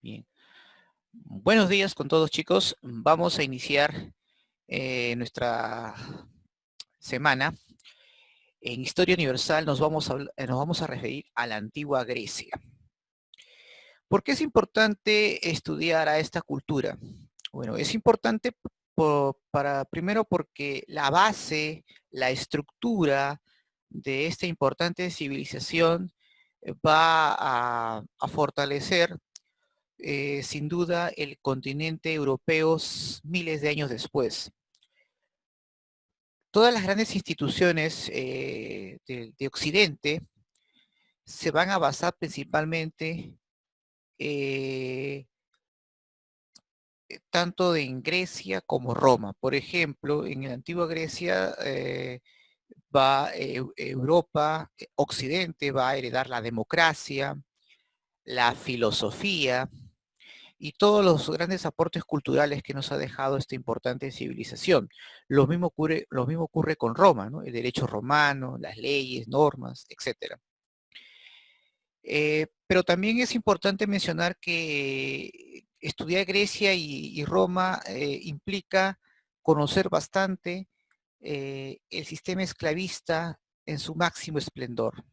Bien. Buenos días con todos, chicos. Vamos a iniciar nuestra semana. En Historia Universal nos vamos a referir a la antigua Grecia. ¿Por qué es importante estudiar a esta cultura? Bueno, es importante primero porque la base, la estructura de esta importante civilización va a fortalecer sin duda el continente europeo miles de años después. Todas las grandes instituciones de Occidente se van a basar principalmente eh, tanto en Grecia como Roma. Por ejemplo, en la antigua Grecia va Europa, Occidente va a heredar la democracia, la filosofía, y todos los grandes aportes culturales que nos ha dejado esta importante civilización. Lo mismo ocurre con Roma, ¿no? El derecho romano, las leyes, normas, etc. Pero también es importante mencionar que estudiar Grecia y Roma implica conocer bastante el sistema esclavista en su máximo esplendor.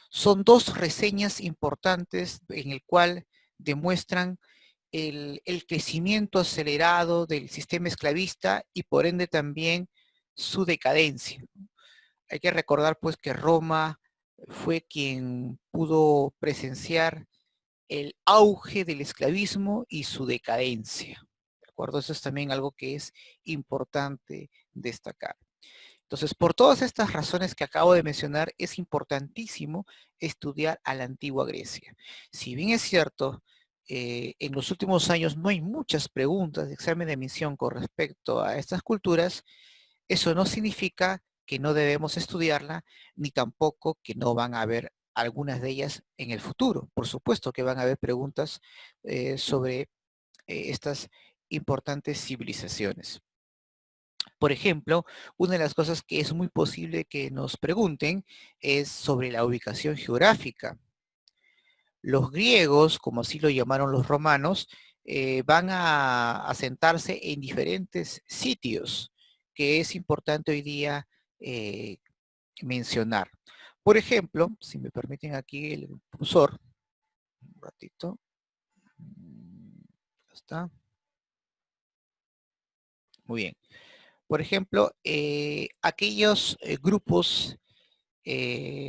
Son dos reseñas importantes en el cual demuestran el crecimiento acelerado del sistema esclavista y por ende también su decadencia. Hay que recordar pues que Roma fue quien pudo presenciar el auge del esclavismo y su decadencia. ¿De acuerdo? Eso es también algo que es importante destacar. Entonces, por todas estas razones que acabo de mencionar, es importantísimo estudiar a la antigua Grecia. Si bien es cierto, en los últimos años no hay muchas preguntas de examen de admisión con respecto a estas culturas, eso no significa que no debemos estudiarla, ni tampoco que no van a haber algunas de ellas en el futuro. Por supuesto que van a haber preguntas sobre estas importantes civilizaciones. Por ejemplo, una de las cosas que es muy posible que nos pregunten es sobre la ubicación geográfica. Los griegos, como así lo llamaron los romanos, van a asentarse en diferentes sitios que es importante hoy día eh, mencionar. Por ejemplo, si me permiten aquí el cursor, un ratito, ya está. Muy bien. Por ejemplo, aquellos grupos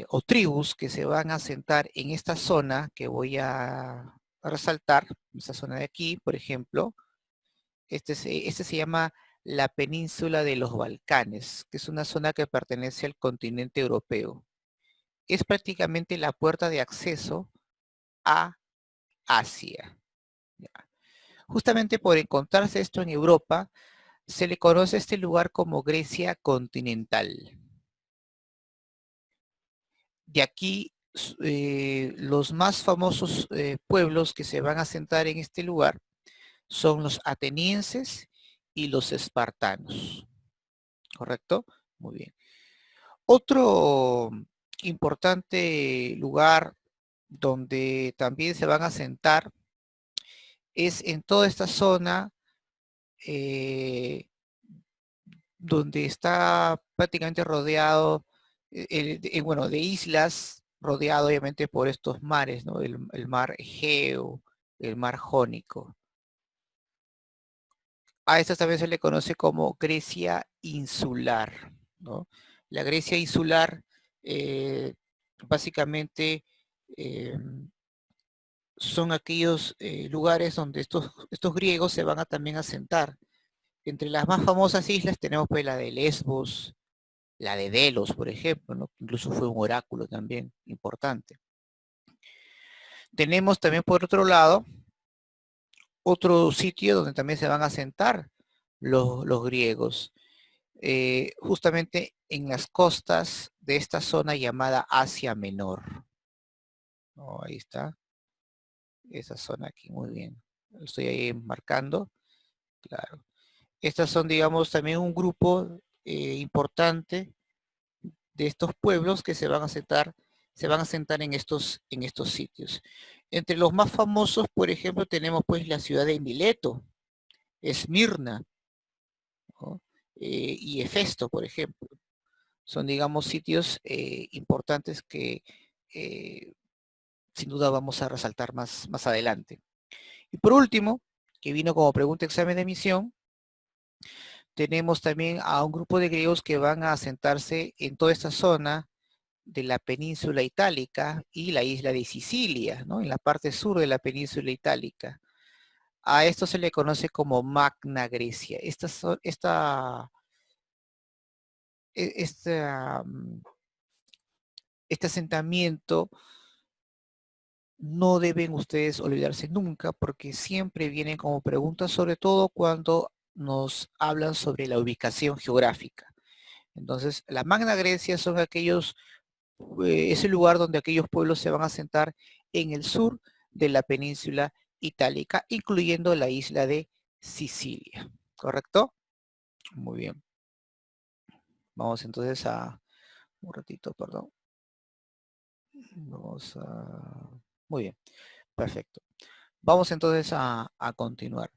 o tribus que se van a asentar en esta zona que voy a resaltar, esta zona de aquí, por ejemplo, este se llama la península de los Balcanes, que es una zona que pertenece al continente europeo. Es prácticamente la puerta de acceso a Asia. Ya. Justamente por encontrarse esto en Europa, se le conoce a este lugar como Grecia continental. De aquí los más famosos pueblos que se van a asentar en este lugar son los atenienses y los espartanos. ¿Correcto? Muy bien. Otro importante lugar donde también se van a asentar es en toda esta zona donde está prácticamente rodeado, bueno, de islas, rodeado obviamente por estos mares, ¿no? El mar Egeo, el mar Jónico. A esto también se le conoce como Grecia insular, ¿no? La Grecia insular, básicamente, son aquellos lugares donde estos griegos se van a también asentar. Entre las más famosas islas tenemos pues la de Lesbos, la de Delos, por ejemplo, ¿no? Incluso fue un oráculo también importante. Tenemos también por otro lado otro sitio donde también se van a asentar los griegos, justamente en las costas de esta zona llamada Asia Menor. Oh, ahí está, esa zona aquí, muy bien. Lo estoy ahí marcando, claro. Estas son, digamos, también un grupo importante de estos pueblos que se van a sentar en estos sitios. Entre los más famosos, por ejemplo, tenemos pues la ciudad de Mileto, Esmirna, ¿no? Y Hefesto, por ejemplo. Son, digamos, sitios importantes que sin duda vamos a resaltar más adelante. Y por último, que vino como pregunta examen de admisión, tenemos también a un grupo de griegos que van a asentarse en toda esta zona de la península itálica y la isla de Sicilia, ¿no? En la parte sur de la península itálica. A esto se le conoce como Magna Grecia. E- esta, mm, este asentamiento no deben ustedes olvidarse nunca porque siempre vienen como preguntas, sobre todo cuando nos hablan sobre la ubicación geográfica. Entonces, la Magna Grecia son es el lugar donde aquellos pueblos se van a asentar en el sur de la península itálica, incluyendo la isla de Sicilia. ¿Correcto? Muy bien. Vamos entonces un ratito, perdón. Vamos a... Muy bien, perfecto. Vamos entonces a continuar.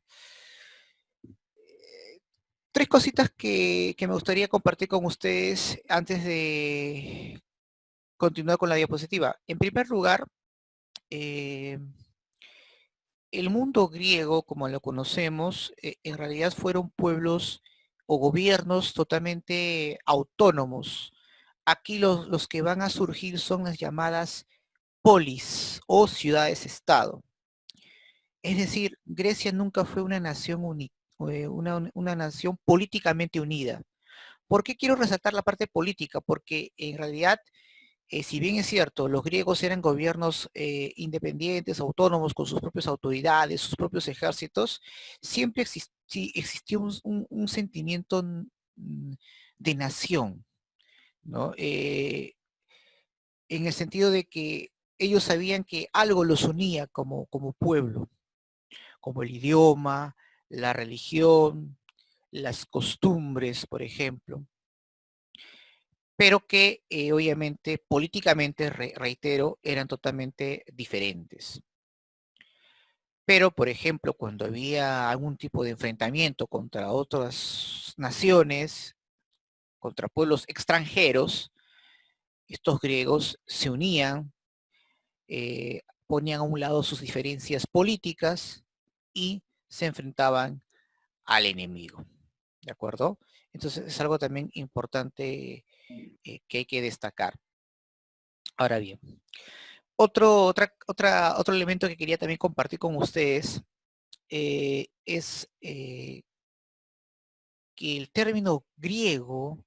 Tres cositas que me gustaría compartir con ustedes antes de continuar con la diapositiva. En primer lugar, eh, el mundo griego, como lo conocemos, en realidad fueron pueblos o gobiernos totalmente autónomos. Aquí los que van a surgir son las llamadas polis o ciudades-estado. Es decir, Grecia nunca fue una nación una nación políticamente unida. ¿Por qué quiero resaltar la parte política? Porque en realidad, si bien es cierto, los griegos eran gobiernos independientes, autónomos, con sus propias autoridades, sus propios ejércitos, siempre existió un sentimiento de nación, ¿no? En el sentido de que ellos sabían que algo los unía como pueblo, como el idioma, la religión, las costumbres, por ejemplo, pero que obviamente políticamente, reitero, eran totalmente diferentes. Pero, por ejemplo, cuando había algún tipo de enfrentamiento contra otras naciones, contra pueblos extranjeros, estos griegos se unían, ponían a un lado sus diferencias políticas y se enfrentaban al enemigo. ¿De acuerdo? Entonces es algo también importante que hay que destacar. Ahora bien, otro elemento que quería también compartir con ustedes es que el término griego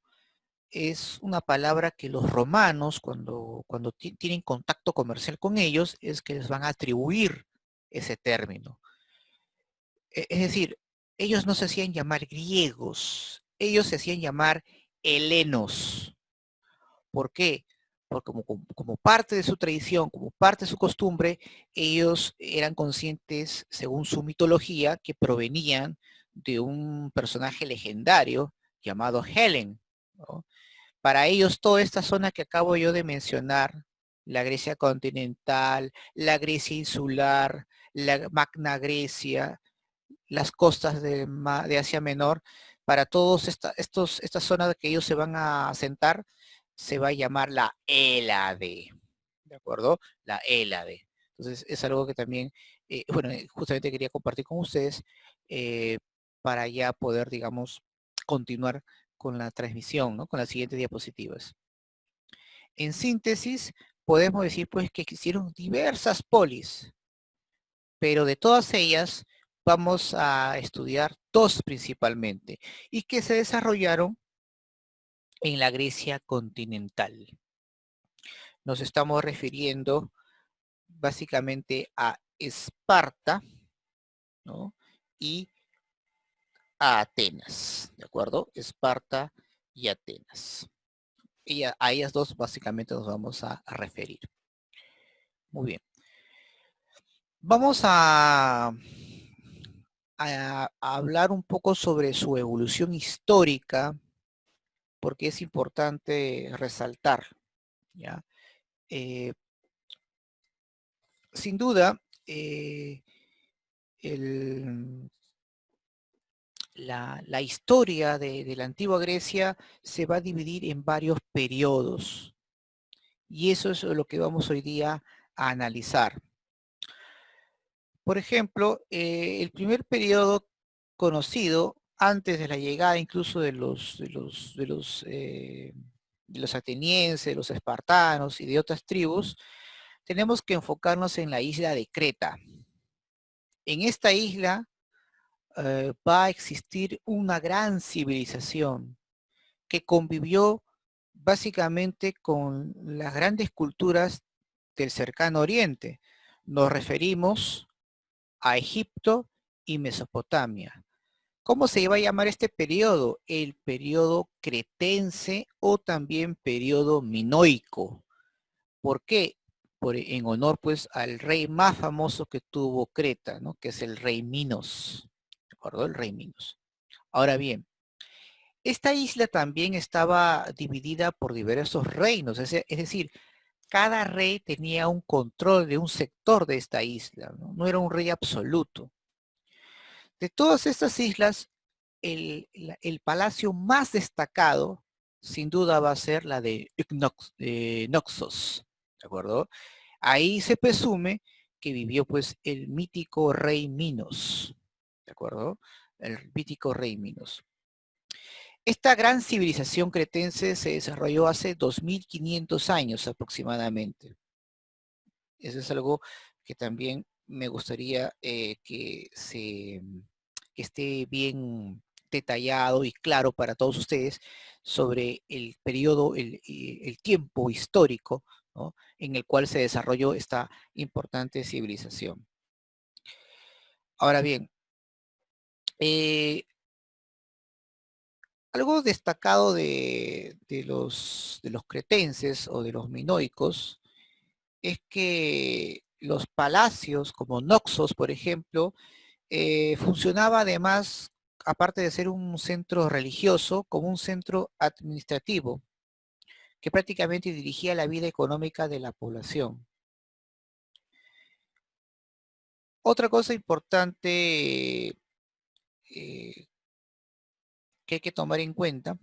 es una palabra que los romanos, cuando tienen contacto comercial con ellos, es que les van a atribuir ese término. Es decir, ellos no se hacían llamar griegos, ellos se hacían llamar helenos. ¿Por qué? Porque como parte de su tradición, como parte de su costumbre, ellos eran conscientes, según su mitología, que provenían de un personaje legendario llamado Helen, ¿no? Para ellos, toda esta zona que acabo yo de mencionar, la Grecia continental, la Grecia insular, la Magna Grecia, las costas de Asia Menor, para todos estas zonas que ellos se van a asentar, se va a llamar la Hélade, ¿de acuerdo? La Hélade. Entonces es algo que también, bueno, justamente quería compartir con ustedes para ya poder, digamos, continuar con la transmisión, ¿no? Con las siguientes diapositivas. En síntesis, podemos decir pues que existieron diversas polis, pero de todas ellas vamos a estudiar dos principalmente y que se desarrollaron en la Grecia continental. Nos estamos refiriendo básicamente a Esparta, ¿no? Y a Atenas, ¿de acuerdo? Esparta y Atenas. Y a ellas dos básicamente nos vamos a referir. Muy bien. Vamos a hablar un poco sobre su evolución histórica, porque es importante resaltar, ¿ya? Eh, sin duda, el, la historia de la antigua Grecia se va a dividir en varios periodos. Y eso es lo que vamos hoy día a analizar. Por ejemplo, el primer periodo conocido, antes de la llegada incluso de los atenienses, de los espartanos y de otras tribus, tenemos que enfocarnos en la isla de Creta. En esta isla va a existir una gran civilización que convivió básicamente con las grandes culturas del cercano oriente. Nos referimos a Egipto y Mesopotamia. ¿Cómo se iba a llamar este periodo? El periodo cretense o también periodo minoico. ¿Por qué? En honor pues al rey más famoso que tuvo Creta, ¿no? Que es el rey Minos. ¿De acuerdo? El rey Minos. Ahora bien, esta isla también estaba dividida por diversos reinos, es decir, cada rey tenía un control de un sector de esta isla, ¿no? No era un rey absoluto. De todas estas islas, el palacio más destacado, sin duda, va a ser la de Noxos, ¿de acuerdo? Ahí se presume que vivió pues el mítico rey Minos, ¿de acuerdo? El mítico rey Minos. Esta gran civilización cretense se desarrolló hace 2500 años aproximadamente. Eso es algo que también me gustaría que esté bien detallado y claro para todos ustedes sobre el periodo, el tiempo histórico, ¿no? En el cual se desarrolló esta importante civilización. Ahora bien, algo destacado de los cretenses o de los minoicos es que los palacios como Noxos, por ejemplo, funcionaba además, aparte de ser un centro religioso, como un centro administrativo que prácticamente dirigía la vida económica de la población. Otra cosa importante que hay que tomar en cuenta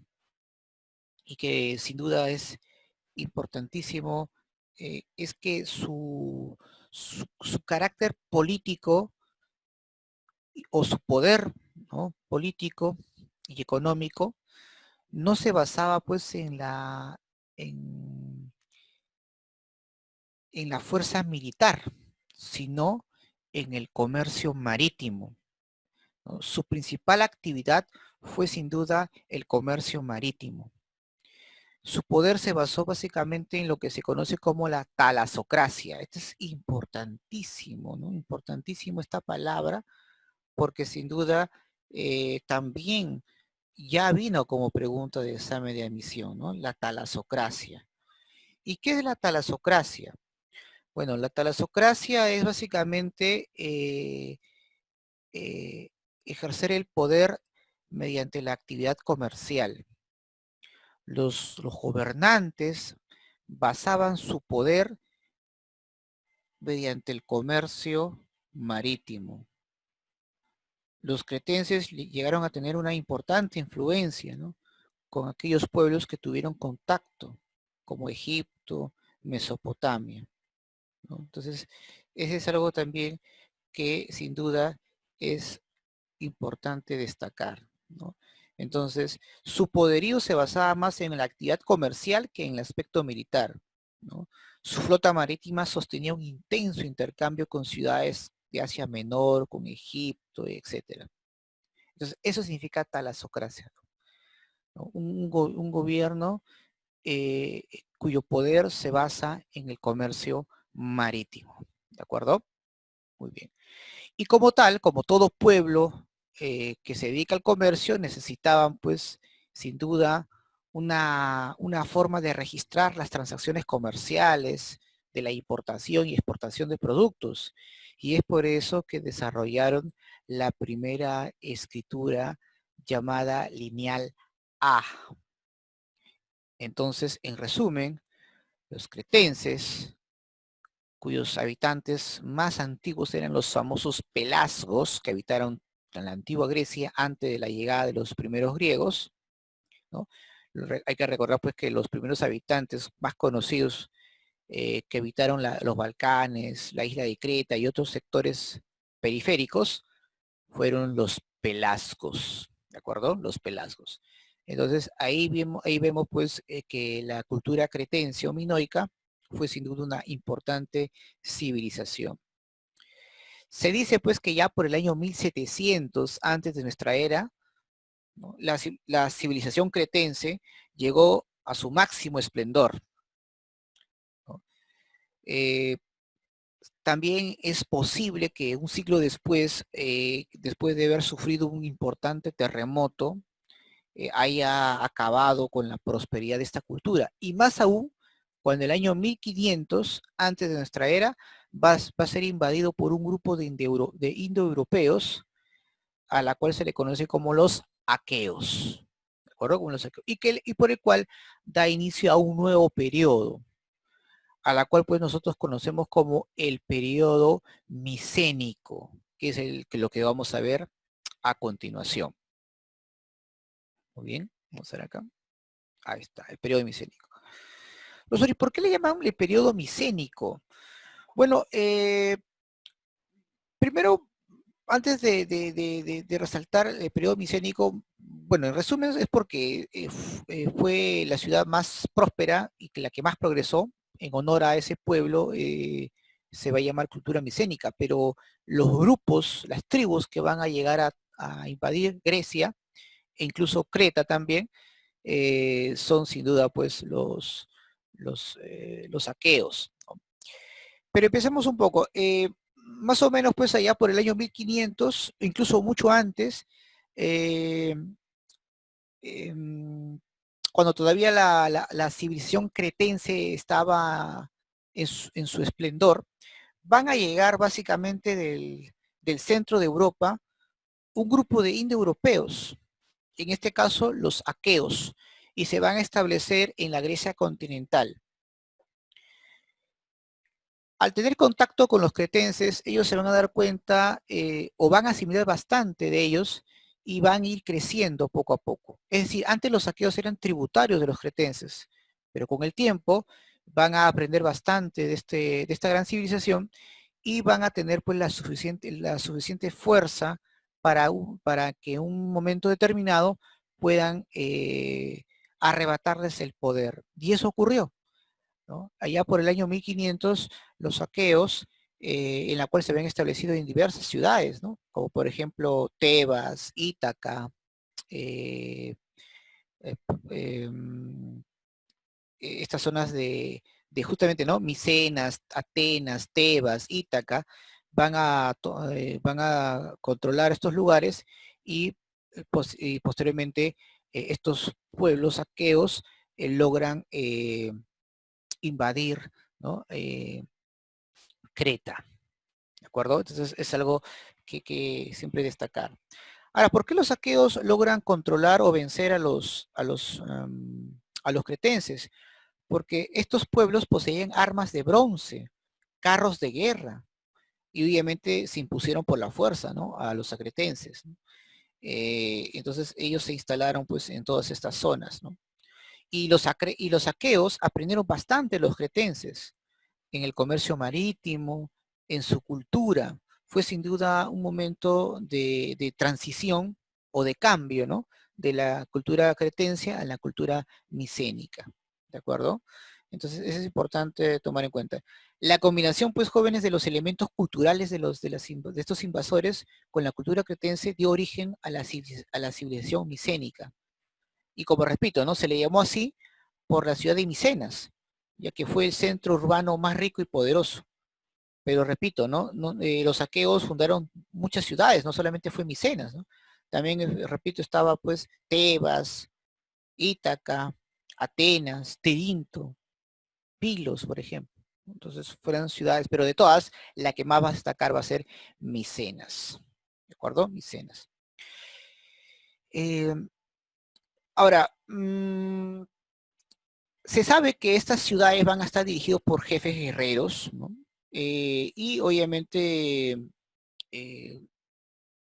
y que sin duda es importantísimo es que su carácter político o su poder, ¿no? Político y económico no se basaba pues en, en la fuerza militar, sino en el comercio marítimo, ¿no? Su principal actividad fue sin duda el comercio marítimo. Su poder se basó básicamente en lo que se conoce como la talasocracia. Esto es importantísimo, ¿no? Importantísimo esta palabra, porque sin duda también ya vino como pregunta de examen de admisión, ¿no? La talasocracia. ¿Y qué es la talasocracia? Bueno, la talasocracia es básicamente eh, ejercer el poder mediante la actividad comercial. Los gobernantes basaban su poder mediante el comercio marítimo. Los cretenses llegaron a tener una importante influencia, ¿no? Con aquellos pueblos que tuvieron contacto, como Egipto, Mesopotamia, ¿no? Entonces, ese es algo también que sin duda es importante destacar, ¿no? Entonces, su poderío se basaba más en la actividad comercial que en el aspecto militar, ¿no? Su flota marítima sostenía un intenso intercambio con ciudades de Asia Menor, con Egipto, etcétera. Entonces, eso significa talasocracia, ¿no? Un gobierno cuyo poder se basa en el comercio marítimo. ¿De acuerdo? Muy bien. Y como tal, como todo pueblo que se dedica al comercio, necesitaban pues sin duda una forma de registrar las transacciones comerciales de la importación y exportación de productos. Y es por eso que desarrollaron la primera escritura llamada lineal A. Entonces, en resumen, los cretenses cuyos habitantes más antiguos eran los famosos pelasgos, que habitaron en la antigua Grecia antes de la llegada de los primeros griegos, ¿no? Hay que recordar pues que los primeros habitantes más conocidos que habitaron los Balcanes, la isla de Creta y otros sectores periféricos fueron los pelasgos, ¿de acuerdo? Los pelasgos. Entonces ahí vemos pues que la cultura cretense o minoica fue sin duda una importante civilización. Se dice pues que ya por el año 1700 antes de nuestra era, ¿no? La civilización cretense llegó a su máximo esplendor, ¿no? Eh, También es posible que un siglo después, después de haber sufrido un importante terremoto, haya acabado con la prosperidad de esta cultura. Y más aún, cuando el año 1500, antes de nuestra era, va a ser invadido por un grupo de indoeuropeos, a la cual se le conoce como los aqueos. ¿De acuerdo? Como los aqueos, y por el cual da inicio a un nuevo periodo, a la cual pues nosotros conocemos como el periodo micénico, que es lo que vamos a ver a continuación. Muy bien, vamos a ver acá. Ahí está, el periodo micénico. Profesor, ¿y por qué le llaman el periodo micénico? Bueno, primero, antes de resaltar el periodo micénico, bueno, en resumen es porque fue la ciudad más próspera y la que más progresó. En honor a ese pueblo se va a llamar cultura micénica, pero los grupos, las tribus que van a llegar a invadir Grecia, e incluso Creta también, son sin duda pues los aqueos, ¿no? Pero empecemos un poco. Más o menos pues allá por el año 1500, incluso mucho antes, eh, em, cuando todavía la civilización cretense estaba en su esplendor, van a llegar básicamente del centro de Europa un grupo de indoeuropeos, en este caso los aqueos, y se van a establecer en la Grecia continental. Al tener contacto con los cretenses, ellos se van a dar cuenta o van a asimilar bastante de ellos y van a ir creciendo poco a poco. Es decir, antes los aqueos eran tributarios de los cretenses, pero con el tiempo van a aprender bastante de esta gran civilización y van a tener pues la suficiente fuerza para que en un momento determinado puedan arrebatarles el poder. Y eso ocurrió, ¿no? Allá por el año 1500, los aqueos, en la cual se habían establecido en diversas ciudades, ¿no? Como por ejemplo Tebas, Ítaca, eh, eh, em, estas zonas de justamente, ¿no? Micenas, Atenas, Tebas, Ítaca, van a controlar estos lugares y, y posteriormente estos pueblos aqueos logran invadir, ¿no? Creta, ¿de acuerdo? Entonces es algo que siempre destacar. Ahora, ¿por qué los aqueos logran controlar o vencer a los cretenses? Porque estos pueblos poseían armas de bronce, carros de guerra, y obviamente se impusieron por la fuerza, ¿no? A los acretenses, ¿no? Entonces ellos se instalaron pues en todas estas zonas, ¿no? Y los aqueos aprendieron bastante los cretenses en el comercio marítimo, en su cultura. Fue sin duda un momento de transición o de cambio, ¿no? De la cultura cretense a la cultura micénica, ¿de acuerdo? Entonces, eso es importante tomar en cuenta. La combinación, pues, jóvenes, de los elementos culturales de estos invasores con la cultura cretense dio origen a a la civilización micénica. Y como repito, ¿no? Se le llamó así por la ciudad de Micenas, ya que fue el centro urbano más rico y poderoso. Pero repito, ¿no? Los aqueos fundaron muchas ciudades, no solamente fue Micenas, ¿no? También, repito, estaba pues Tebas, Ítaca, Atenas, Tirinto, Pilos, por ejemplo. Entonces fueron ciudades, pero de todas, la que más va a destacar va a ser Micenas. ¿De acuerdo? Micenas. Eh, ahora, se sabe que estas ciudades van a estar dirigidos por jefes guerreros, ¿no? y obviamente eh,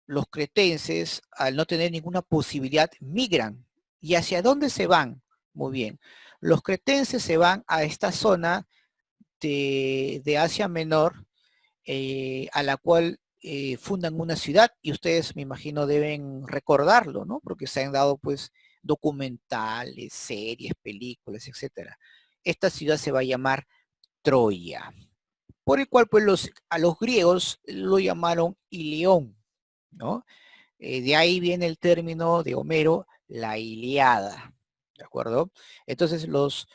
los cretenses, al no tener ninguna posibilidad, migran. ¿Y hacia dónde se van? Muy bien. Los cretenses se van a esta zona de Asia Menor, a la cual fundan una ciudad, y ustedes me imagino deben recordarlo, ¿no? Porque se han dado pues documentales, series, películas, etcétera. Esta ciudad se va a llamar Troya, por el cual pues a los griegos lo llamaron Ilión, ¿no? De ahí viene el término de Homero, la Iliada, ¿de acuerdo? Entonces los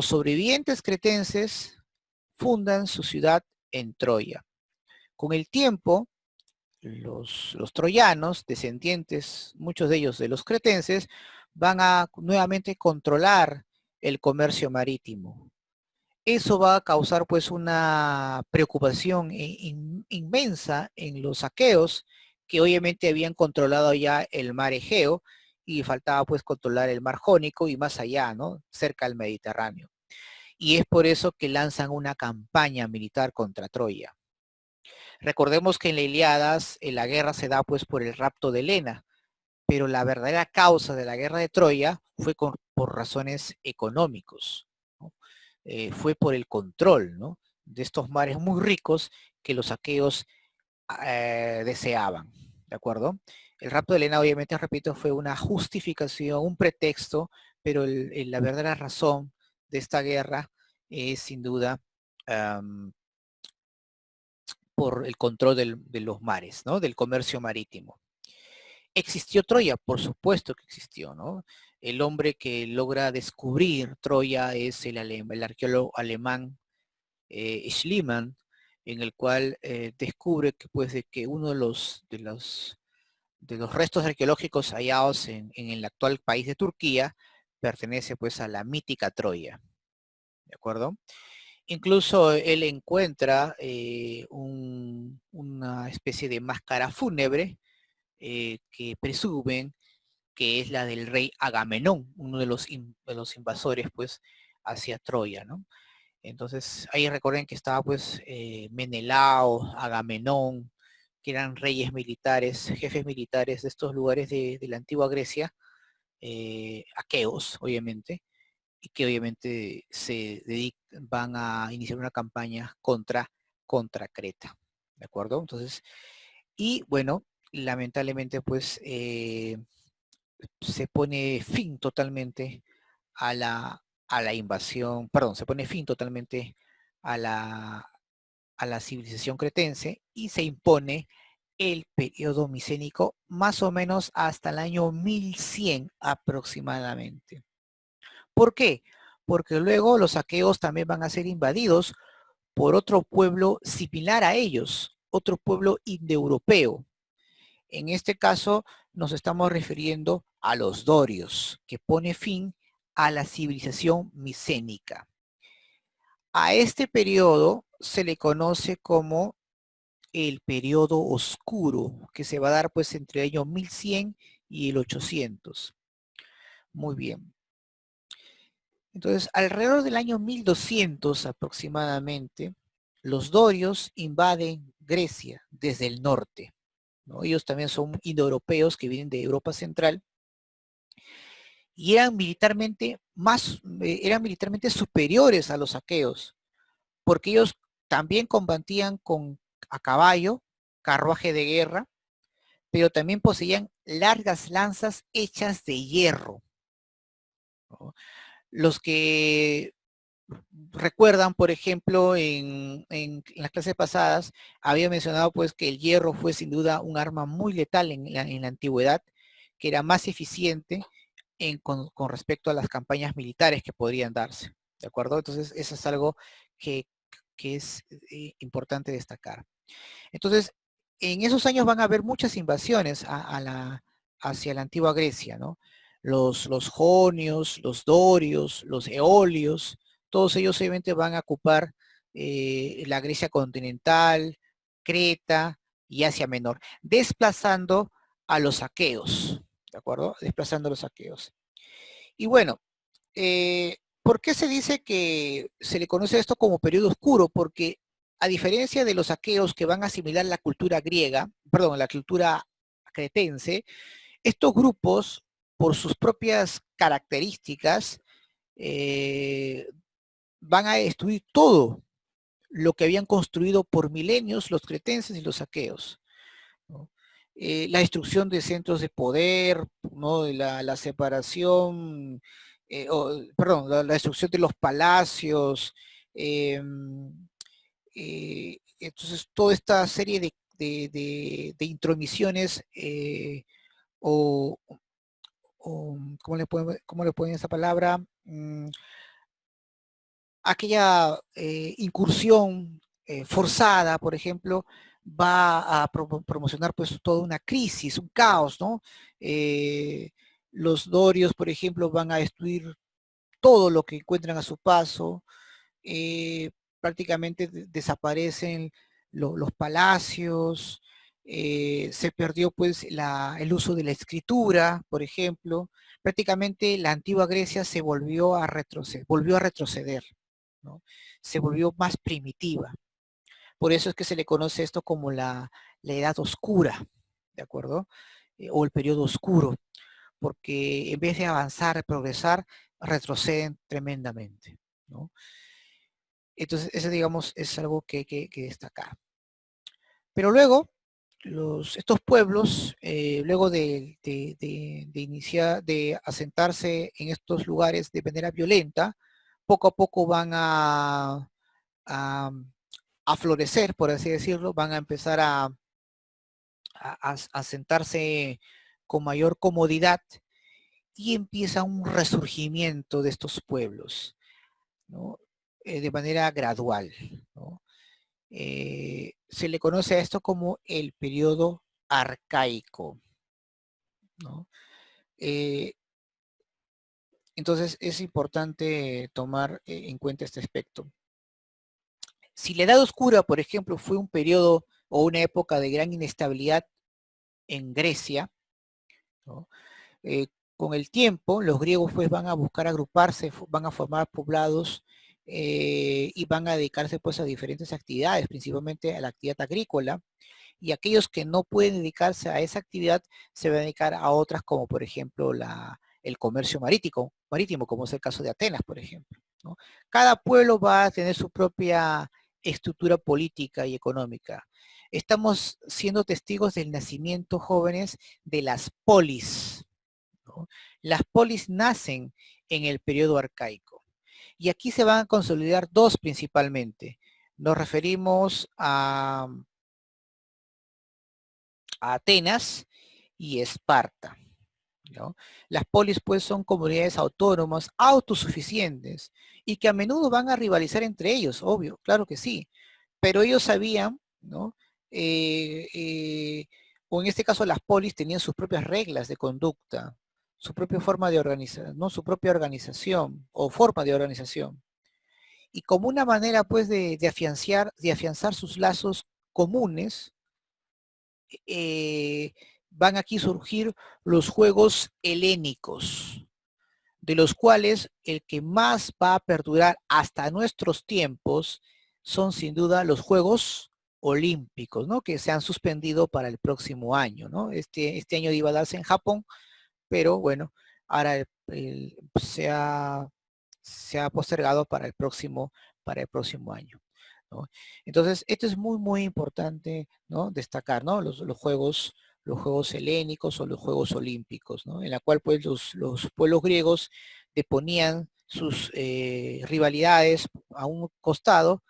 sobrevivientes cretenses fundan su ciudad en Troya. Con el tiempo, los troyanos, descendientes, muchos de ellos de los cretenses, van a nuevamente controlar el comercio marítimo. Eso va a causar pues una preocupación inmensa en los aqueos, que obviamente habían controlado ya el mar Egeo y faltaba pues controlar el mar Jónico y más allá, ¿no? Cerca del Mediterráneo. Y es por eso que lanzan una campaña militar contra Troya. Recordemos que en la Ilíada la guerra se da pues por el rapto de Helena, pero la verdadera causa de la guerra de Troya fue por razones económicos, ¿no? Fue por el control, ¿no? De estos mares muy ricos que los aqueos deseaban, ¿de acuerdo? El rapto de Helena, obviamente, repito, fue una justificación, un pretexto, pero la verdadera razón de esta guerra es sin duda por el control de los mares, ¿no? Del comercio marítimo. ¿Existió Troya? Por supuesto que existió, ¿no? El hombre que logra descubrir Troya es el arqueólogo alemán Schliemann, en el cual descubre que, pues, de que uno de los restos arqueológicos hallados en el actual país de Turquía pertenece pues a la mítica Troya, ¿de acuerdo? Incluso él encuentra una especie de máscara fúnebre que presumen que es la del rey Agamenón, uno de los invasores pues hacia Troya, ¿no? Entonces ahí recuerden que estaba pues Menelao, Agamenón, que eran reyes militares, jefes militares de estos lugares de la antigua Grecia, aqueos obviamente, y que obviamente van a iniciar una campaña contra Creta, ¿de acuerdo? Entonces, y bueno, lamentablemente pues se pone fin totalmente a la invasión, perdón, se pone fin totalmente a a la civilización cretense y se impone el periodo micénico más o menos hasta el año 1100 aproximadamente. ¿Por qué? Porque luego los aqueos también van a ser invadidos por otro pueblo similar a ellos, otro pueblo indoeuropeo. En este caso nos estamos refiriendo a los dorios, que pone fin a la civilización micénica. A este periodo se le conoce como el periodo oscuro, que se va a dar pues entre el año 1100 y el 800. Muy bien. Entonces, alrededor del año 1200 aproximadamente, los dorios invaden Grecia desde el norte, ¿no? Ellos también son indoeuropeos que vienen de Europa Central y eran militarmente superiores a los aqueos, porque ellos también combatían a caballo, carruaje de guerra, pero también poseían largas lanzas hechas de hierro, ¿no? Los que recuerdan, por ejemplo, en las clases pasadas, había mencionado pues que el hierro fue sin duda un arma muy letal en la antigüedad, que era más eficiente con respecto a las campañas militares que podrían darse, ¿de acuerdo? Entonces, eso es algo que, que es importante destacar. Entonces, en esos años van a haber muchas invasiones hacia la antigua Grecia, ¿no? Los jonios, los dorios, los eolios, todos ellos obviamente van a ocupar la Grecia continental, Creta y Asia Menor, desplazando a los aqueos, ¿de acuerdo? Desplazando a los aqueos. Y bueno, ¿Por qué se dice que se le conoce esto como periodo oscuro? Porque a diferencia de los aqueos que van a asimilar la cultura griega, perdón, la cultura cretense, estos grupos, por sus propias características, eh, van a destruir todo lo que habían construido por milenios los cretenses y los aqueos, ¿no? La destrucción de centros de poder, ¿no? La separación, perdón, la destrucción de los palacios, eh, entonces toda esta serie de intromisiones o, ¿cómo le ponen esa palabra? Aquella incursión forzada, por ejemplo, va a promocionar pues toda una crisis, un caos, ¿no? Eh, los dorios, por ejemplo, van a destruir todo lo que encuentran a su paso, prácticamente desaparecen los palacios, se perdió pues el uso de la escritura, por ejemplo, prácticamente la antigua Grecia se volvió a retroceder, ¿no? Se volvió más primitiva. Por eso es que se le conoce esto como la edad oscura, ¿de acuerdo? O el periodo oscuro, porque en vez de avanzar, progresar, retroceden tremendamente, ¿no? Entonces, ese, digamos, es algo que hay que destacar. Pero luego, estos pueblos, luego de asentarse en estos lugares de manera violenta, poco a poco van a, a florecer, por así decirlo, van a empezar a sentarse con mayor comodidad y empieza un resurgimiento de estos pueblos, ¿no? De manera gradual, ¿no? Se le conoce a esto como el periodo arcaico, ¿no? Eh, entonces es importante tomar en cuenta este aspecto. Si la Edad Oscura, por ejemplo, fue un periodo o una época de gran inestabilidad en Grecia, ¿no? Con el tiempo, los griegos pues van a buscar agruparse, van a formar poblados y van a dedicarse pues a diferentes actividades, principalmente a la actividad agrícola, y aquellos que no pueden dedicarse a esa actividad se van a dedicar a otras como por ejemplo el comercio marítimo, como es el caso de Atenas, por ejemplo, ¿no? Cada pueblo va a tener su propia estructura política y económica. Estamos siendo testigos del nacimiento jóvenes de las polis, ¿no? Las polis nacen en el periodo arcaico y aquí se van a consolidar dos principalmente. Nos referimos a Atenas y Esparta, ¿no? Las polis pues son comunidades autónomas, autosuficientes y que a menudo van a rivalizar entre ellos, obvio, claro que sí, pero ellos sabían, ¿no? Eh, eh, o en este caso las polis tenían sus propias reglas de conducta, su propia forma de organizar, ¿no? Su propia organización o forma de organización. Y como una manera pues de afianzar sus lazos comunes, eh, van aquí a surgir los juegos helénicos, de los cuales el que más va a perdurar hasta nuestros tiempos son sin duda los Juegos Olímpicos, ¿no? Que se han suspendido para el próximo año, ¿no? Este año iba a darse en Japón, pero bueno, ahora se ha postergado para el próximo año, ¿no? Entonces, esto es muy, muy importante, ¿no? Destacar, ¿no? Los juegos helénicos o los Juegos Olímpicos, ¿no? En la cual pues los pueblos griegos deponían sus rivalidades a un costado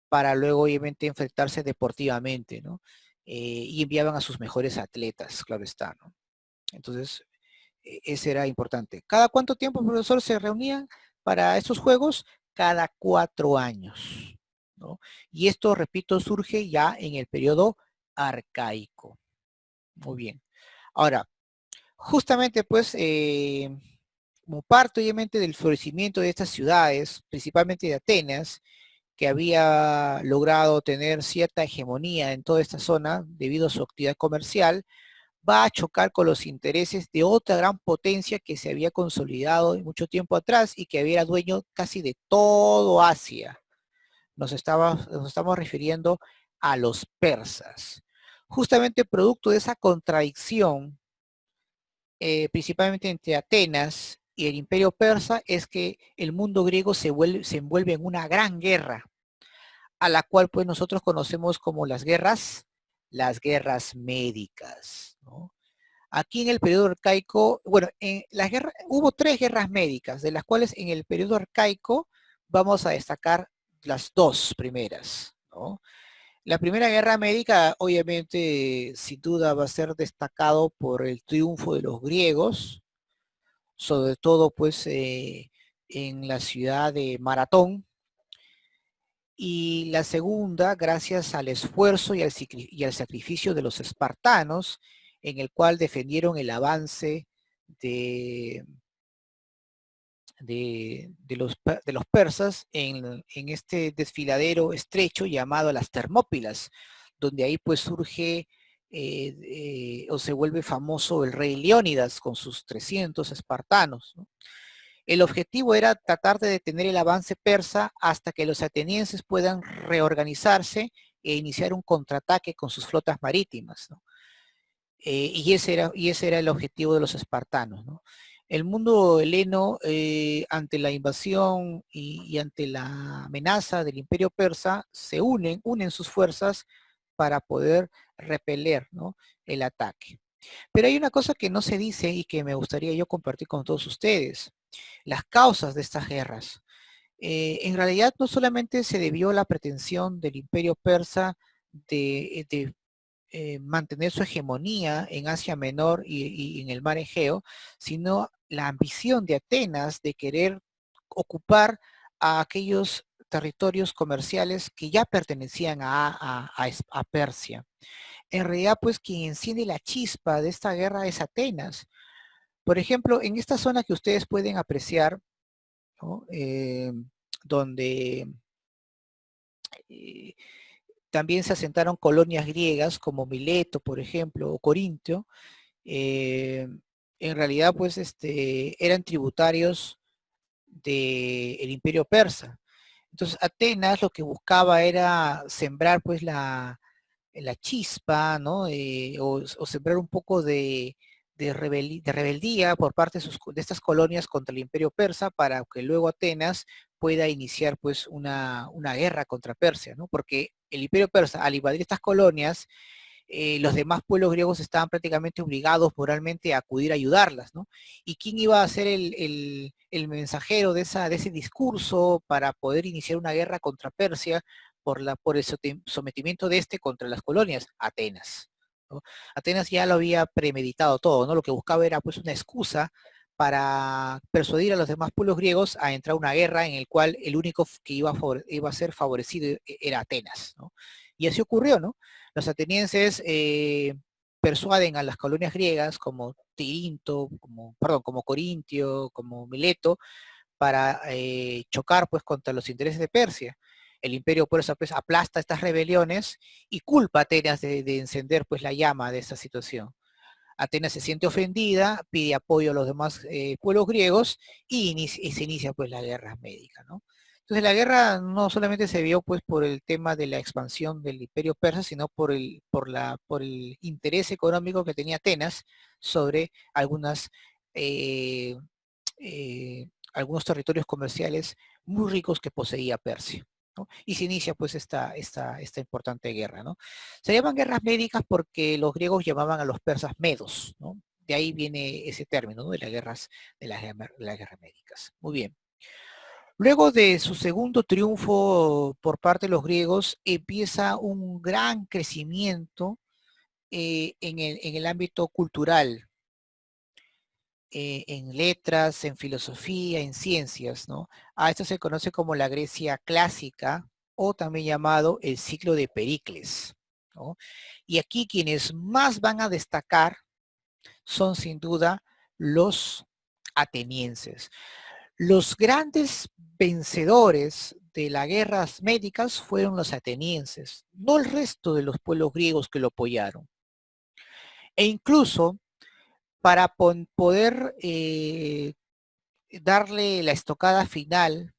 para luego obviamente enfrentarse deportivamente, ¿no? Y enviaban a sus mejores atletas, claro está, ¿no? Entonces, ese era importante. ¿Cada cuánto tiempo, profesor, se reunían para estos juegos? Cada 4 años, ¿no? Y esto, repito, surge ya en el periodo arcaico. Muy bien. Ahora, justamente pues, como parte obviamente del florecimiento de estas ciudades, principalmente de Atenas, que había logrado tener cierta hegemonía en toda esta zona debido a su actividad comercial, va a chocar con los intereses de otra gran potencia que se había consolidado mucho tiempo atrás y que era dueño casi de todo Asia. Nos estamos refiriendo a los persas. Justamente producto de esa contradicción, principalmente entre Atenas y el imperio persa, es que el mundo griego se envuelve en una gran guerra, a la cual pues nosotros conocemos como las guerras médicas, ¿no? Aquí en el periodo arcaico, bueno, hubo 3 guerras médicas, de las cuales en el periodo arcaico vamos a destacar las 2 primeras, ¿no? La primera guerra médica, obviamente, sin duda va a ser destacado por el triunfo de los griegos, sobre todo pues en la ciudad de Maratón, y la segunda, gracias al esfuerzo y al sacrificio de los espartanos, en el cual defendieron el avance de, de los persas en este desfiladero estrecho llamado las Termópilas, donde ahí pues surge o se vuelve famoso el rey Leónidas con sus 300 espartanos, ¿no? El objetivo era tratar de detener el avance persa hasta que los atenienses puedan reorganizarse e iniciar un contraataque con sus flotas marítimas, ¿no? Y ese era el objetivo de los espartanos, ¿no? El mundo heleno, ante la invasión y ante la amenaza del imperio persa, unen sus fuerzas para poder repeler, ¿no?, el ataque. Pero hay una cosa que no se dice y que me gustaría yo compartir con todos ustedes: las causas de estas guerras. En realidad no solamente se debió a la pretensión del imperio persa de mantener su hegemonía en Asia Menor y en el mar Egeo, sino la ambición de Atenas de querer ocupar a aquellos territorios comerciales que ya pertenecían a Persia. En realidad, pues quien enciende la chispa de esta guerra es Atenas. Por ejemplo, en esta zona que ustedes pueden apreciar, ¿no?, donde eh, también se asentaron colonias griegas como Mileto, por ejemplo, o Corintio. En realidad, pues, eran tributarios del imperio persa. Entonces, Atenas lo que buscaba era sembrar, pues, la chispa, ¿no? O sembrar un poco de rebeldía por parte de estas colonias contra el imperio persa, para que luego Atenas pueda iniciar pues una guerra contra Persia, ¿no? Porque el imperio persa, al invadir estas colonias, los demás pueblos griegos estaban prácticamente obligados moralmente a acudir a ayudarlas, ¿no? ¿Y quién iba a ser el mensajero de ese discurso para poder iniciar una guerra contra Persia por el sometimiento de contra las colonias? Atenas, ¿no? Atenas ya lo había premeditado todo, ¿no? Lo que buscaba era pues una excusa para persuadir a los demás pueblos griegos a entrar a una guerra en el cual el único que iba a ser favorecido era Atenas, ¿no? Y así ocurrió, ¿no? Los atenienses persuaden a las colonias griegas como Tirinto, como Corintio, como Mileto, para chocar pues contra los intereses de Persia. El imperio persa pues aplasta estas rebeliones y culpa a Atenas de encender pues la llama de esta situación. Atenas se siente ofendida, pide apoyo a los demás pueblos griegos y se inicia pues la guerra médica, ¿no? Entonces la guerra no solamente se vio pues por el tema de la expansión del imperio persa, sino por el interés económico que tenía Atenas sobre eh, algunos territorios comerciales muy ricos que poseía Persia, ¿no? Y se inicia pues esta importante guerra, ¿no? Se llaman guerras médicas porque los griegos llamaban a los persas medos, ¿no? De ahí viene ese término, ¿no?, de las guerras médicas. Muy bien. Luego de su segundo triunfo por parte de los griegos, empieza un gran crecimiento en el ámbito cultural, en letras, en filosofía, en ciencias, ¿no? A esto se conoce como la Grecia clásica, o también llamado el ciclo de Pericles, ¿no? Y aquí quienes más van a destacar son sin duda los atenienses. Los grandes vencedores de las guerras médicas fueron los atenienses, no el resto de los pueblos griegos que lo apoyaron. E incluso para poder darle la estocada final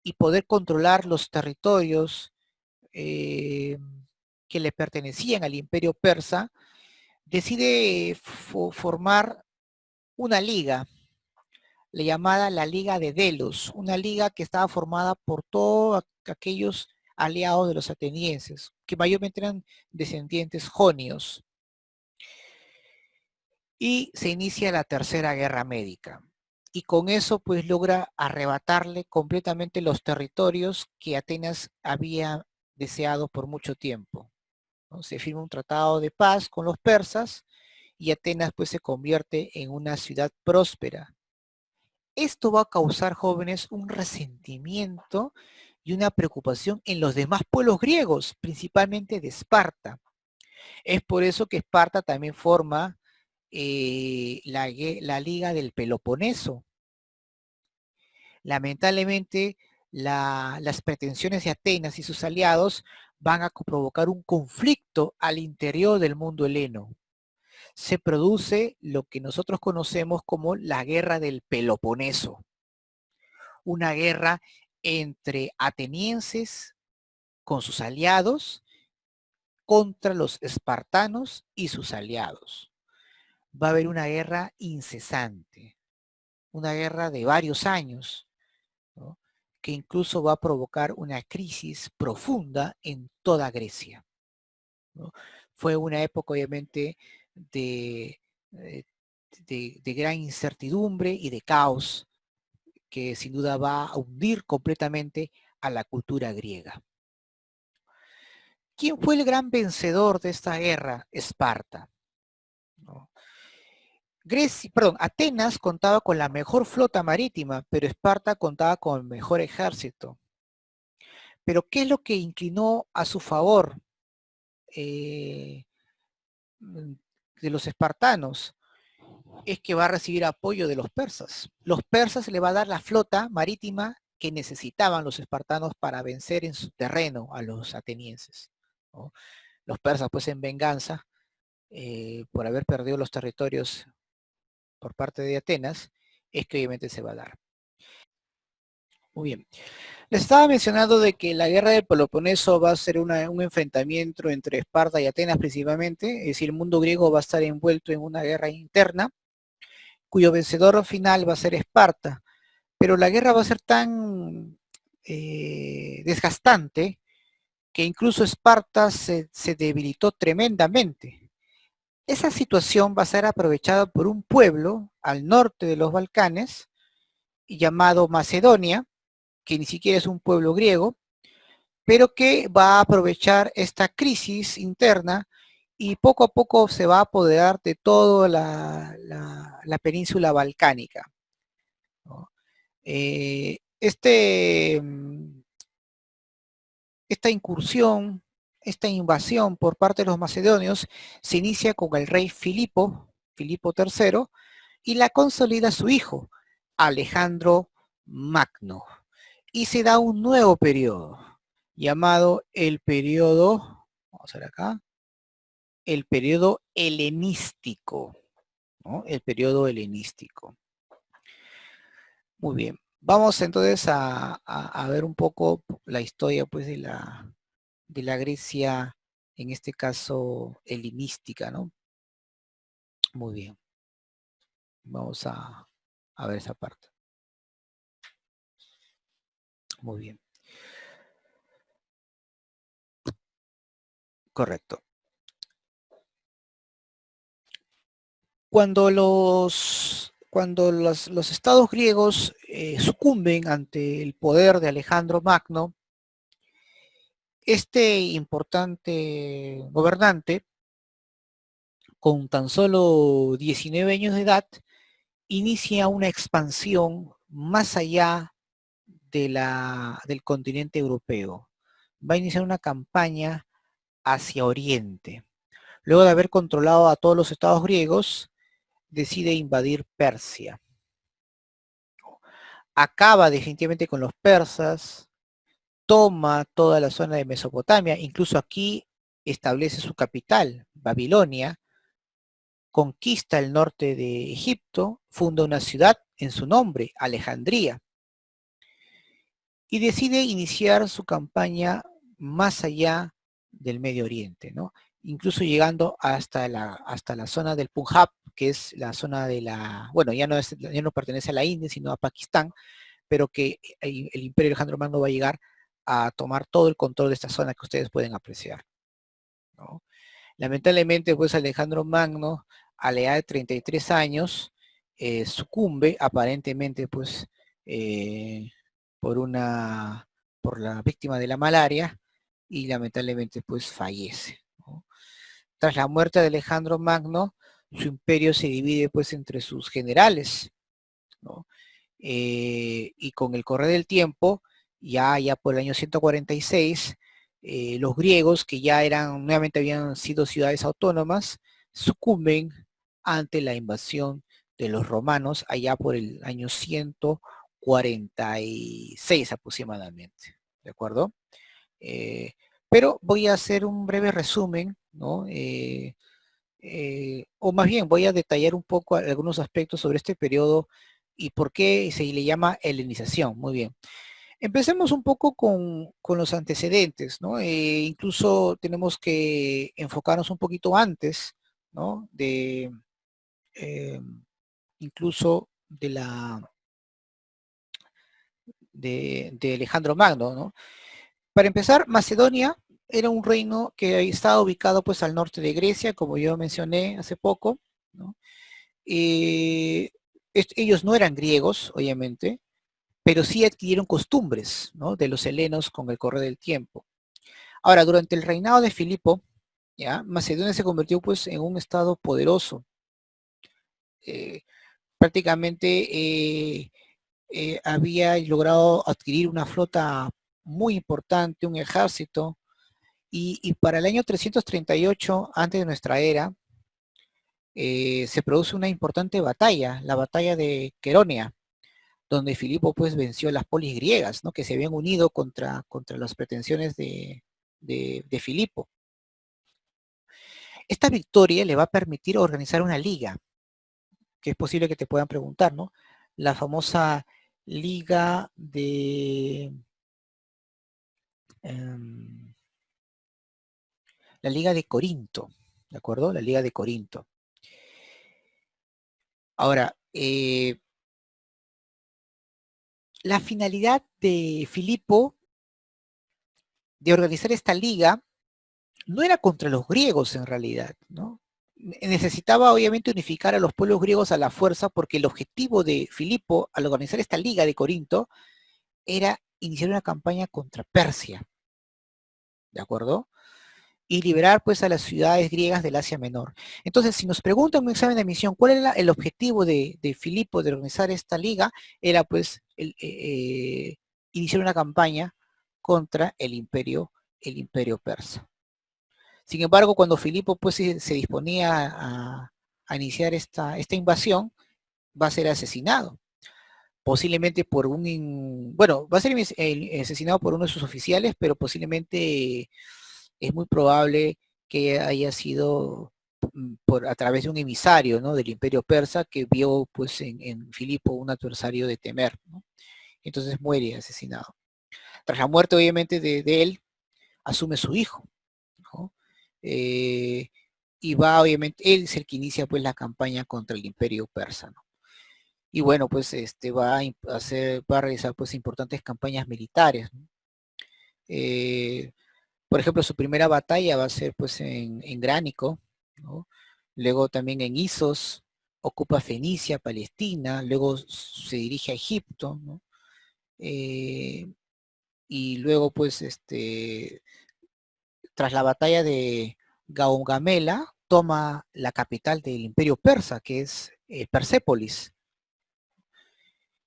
y poder controlar los territorios eh, que le pertenecían al imperio persa, decide formar una liga, la llamada la Liga de Delos, una liga que estaba formada por todos aquellos aliados de los atenienses, que mayormente eran descendientes jonios, y se inicia la Tercera Guerra Médica. Y con eso pues logra arrebatarle completamente los territorios que Atenas había deseado por mucho tiempo, ¿no? Se firma un tratado de paz con los persas y Atenas pues se convierte en una ciudad próspera. Esto va a causar, jóvenes, un resentimiento y una preocupación en los demás pueblos griegos, principalmente de Esparta. Es por eso que Esparta también forma la Liga del Peloponeso. Lamentablemente, las pretensiones de Atenas y sus aliados van a provocar un conflicto al interior del mundo heleno. Se produce lo que nosotros conocemos como la Guerra del Peloponeso, una guerra entre atenienses con sus aliados contra los espartanos y sus aliados. Va a haber una guerra incesante, una guerra de varios años, ¿no? Que incluso va a provocar una crisis profunda en toda Grecia, ¿no? Fue una época obviamente de, eh, de gran incertidumbre y de caos que sin duda va a hundir completamente a la cultura griega. ¿Quién fue el gran vencedor de esta guerra? Esparta, ¿no? Grecia, perdón, Atenas contaba con la mejor flota marítima, pero Esparta contaba con el mejor ejército. Pero ¿qué es lo que inclinó a su favor eh, de los espartanos? Es que va a recibir apoyo de los persas. Los persas le va a dar la flota marítima que necesitaban los espartanos para vencer en su terreno a los atenienses, ¿no? Los persas, pues en venganza, por haber perdido los territorios por parte de Atenas, es que obviamente se va a dar. Muy bien. Les estaba mencionando de que la guerra del Peloponeso va a ser un enfrentamiento entre Esparta y Atenas principalmente, es decir, el mundo griego va a estar envuelto en una guerra interna, cuyo vencedor final va a ser Esparta, pero la guerra va a ser tan desgastante que incluso Esparta se debilitó tremendamente. Esa situación va a ser aprovechada por un pueblo al norte de los Balcanes llamado Macedonia, que ni siquiera es un pueblo griego, pero que va a aprovechar esta crisis interna y poco a poco se va a apoderar de toda la península balcánica, ¿no? Este, esta incursión, esta invasión por parte de los macedonios se inicia con el rey Filipo III, y la consolida su hijo, Alejandro Magno. Y se da un nuevo periodo, llamado el periodo, vamos a ver acá, el periodo helenístico, ¿no? El periodo helenístico. Muy bien. Vamos entonces a ver un poco la historia pues de la Grecia, en este caso helenística, ¿no? Muy bien. Vamos a ver esa parte. Muy bien. Correcto. Cuando los estados griegos sucumben ante el poder de Alejandro Magno, este importante gobernante, con tan solo 19 años de edad, inicia una expansión más allá del continente europeo. Va a iniciar una campaña hacia Oriente. Luego de haber controlado a todos los estados griegos, decide invadir Persia. Acaba definitivamente con los persas, toma toda la zona de Mesopotamia, incluso aquí establece su capital, Babilonia, conquista el norte de Egipto, funda una ciudad en su nombre, Alejandría, y decide iniciar su campaña más allá del Medio Oriente, ¿no? Incluso llegando hasta la zona del Punjab, que es la zona de la, bueno, ya no pertenece a la India, sino a Pakistán, pero que el Imperio Alejandro Magno va a llegar a tomar todo el control de esta zona que ustedes pueden apreciar, ¿no? Lamentablemente, pues Alejandro Magno, a la edad de 33 años, sucumbe aparentemente, pues, eh, por por la víctima de la malaria y lamentablemente, pues, fallece, ¿no? Tras la muerte de Alejandro Magno, su imperio se divide, pues, entre sus generales, ¿no? Y con el correr del tiempo, ya por el año 146, los griegos, que ya nuevamente habían sido ciudades autónomas, sucumben ante la invasión de los romanos allá por el año 146 aproximadamente, ¿de acuerdo? Eh, pero voy a hacer un breve resumen, ¿no? O más bien voy a detallar un poco algunos aspectos sobre este periodo y por qué se le llama helenización. Muy bien. Empecemos un poco con los antecedentes, ¿no? Incluso tenemos que enfocarnos un poquito antes, ¿no? Eh, incluso de Alejandro Magno, ¿no? Para empezar, Macedonia era un reino que estaba ubicado pues al norte de Grecia, como yo mencioné hace poco, ¿no? Ellos no eran griegos, obviamente, pero sí adquirieron costumbres, ¿no? De los helenos con el correr del tiempo. Ahora, durante el reinado de Filipo, ¿ya? Macedonia se convirtió pues en un estado poderoso. Eh, prácticamente había logrado adquirir una flota muy importante, un ejército, y para el año 338 antes de nuestra era, se produce una importante batalla, la batalla de Queronea, donde Filipo pues venció a las polis griegas, ¿no? Que se habían unido contra las pretensiones de Filipo. Esta victoria le va a permitir organizar una liga, que es posible que te puedan preguntar, ¿no? La famosa liga em, la liga de Corinto, ¿de acuerdo? La liga de Corinto. Ahora, la finalidad de Filipo de organizar esta liga no era contra los griegos en realidad, ¿no? Necesitaba obviamente unificar a los pueblos griegos a la fuerza porque el objetivo de Filipo al organizar esta liga de Corinto era iniciar una campaña contra Persia, ¿de acuerdo? Y liberar pues a las ciudades griegas del Asia Menor. Entonces, si nos preguntan en un examen de admisión cuál era el objetivo de Filipo de organizar esta liga, era pues iniciar una campaña contra el imperio persa. Sin embargo, cuando Filipo pues se disponía a iniciar esta invasión, va a ser asesinado. Posiblemente por bueno, va a ser asesinado por uno de sus oficiales, pero posiblemente es muy probable que haya sido a través de un emisario, ¿no? Del imperio persa que vio pues en Filipo un adversario de temer, ¿no? Entonces muere asesinado. Tras la muerte obviamente de él, asume su hijo, ¿no? Eh, y va obviamente, él es el que inicia pues la campaña contra el imperio persa, ¿no? Y bueno, pues va a realizar pues importantes campañas militares, ¿no? Por ejemplo, su primera batalla va a ser pues en Gránico, ¿no? Luego también en Isos, ocupa Fenicia, Palestina, luego se dirige a Egipto, ¿no? Y luego pues tras la batalla de Gaugamela, toma la capital del imperio persa, que es Persépolis.